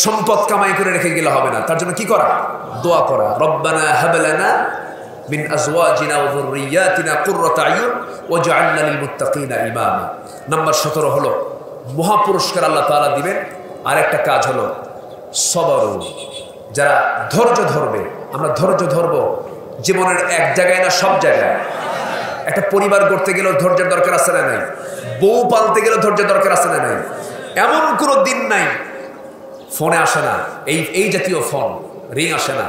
সম্পদ কামাই করে রেখে গেলে হবে না, তার জন্য কি করা? দোয়া করা। রব্বানা হাব লানা মিন আজওয়াজিনা ওয়া যুররিয়াতিনা কুররাতা আয়ুন ওয়াজআলনা লিল মুত্তাকিনা ইমামা। নাম্বার 17 হলো মহা পুরস্কার আল্লাহ তাআলা দিবেন। আরেকটা কাজ হলো সবর, যারা ধৈর্য ধরবে। আমরা ধৈর্য ধরব জীবনের এক জায়গায় না, সব জায়গায়। একটা পরিবার গড়তে গেলেও ধৈর্যের দরকার আছে না নাই? বউ পালতে গেলেও ধৈর্যের দরকার আছে না নাই? এমন কোনো দিন নাই ফোনে আসে না, এই জাতীয় ফোন রিং আসে না,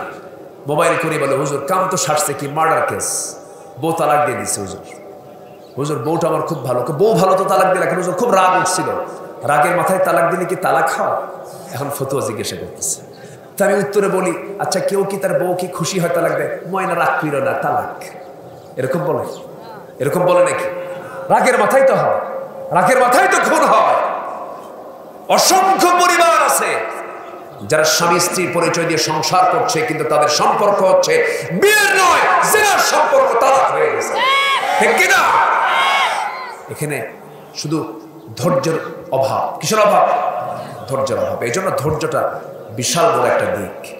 মোবাইল করে বলে হুজুর কাম তো সারছে কি, মার্ডার কেস, বউ তালাক দিয়ে দিচ্ছে। হুজুর বউটা আমার খুব ভালো। বউ ভালো তো তালাক দিলে, হুজুর খুব রাগ উঠছিল, রাগের মাথায় তালাক দিলে কি তালাক হয়? এখন ফতুয়া জিজ্ঞাসা করতেছে। তা আমি উত্তরে বলি, আচ্ছা কেউ কি তার বউ কি খুশি হয় তালাক দেয়? ময়না রাগ কইরো না, তালাক। এরকম বলে? এরকম বলে নাকি? রাগের মাথায় তো হয়, রাগের মাথায় তো খুন হয়। অসংখ্য পরিবার আছে যারা স্বামী স্ত্রীর পরিচয় দিয়ে সংসার করছে, কিন্তু তাদের সম্পর্ক হচ্ছে বিয়ের নয়, জিনার সম্পর্ক, তালাক হয়ে গেছে। ঠিক কিনা? এখানে শুধু ধৈর্যের অভাব। কিসের অভাব? ধৈর্যের অভাব। এই জন্য ধৈর্যটা বিশাল বড় একটা দিক।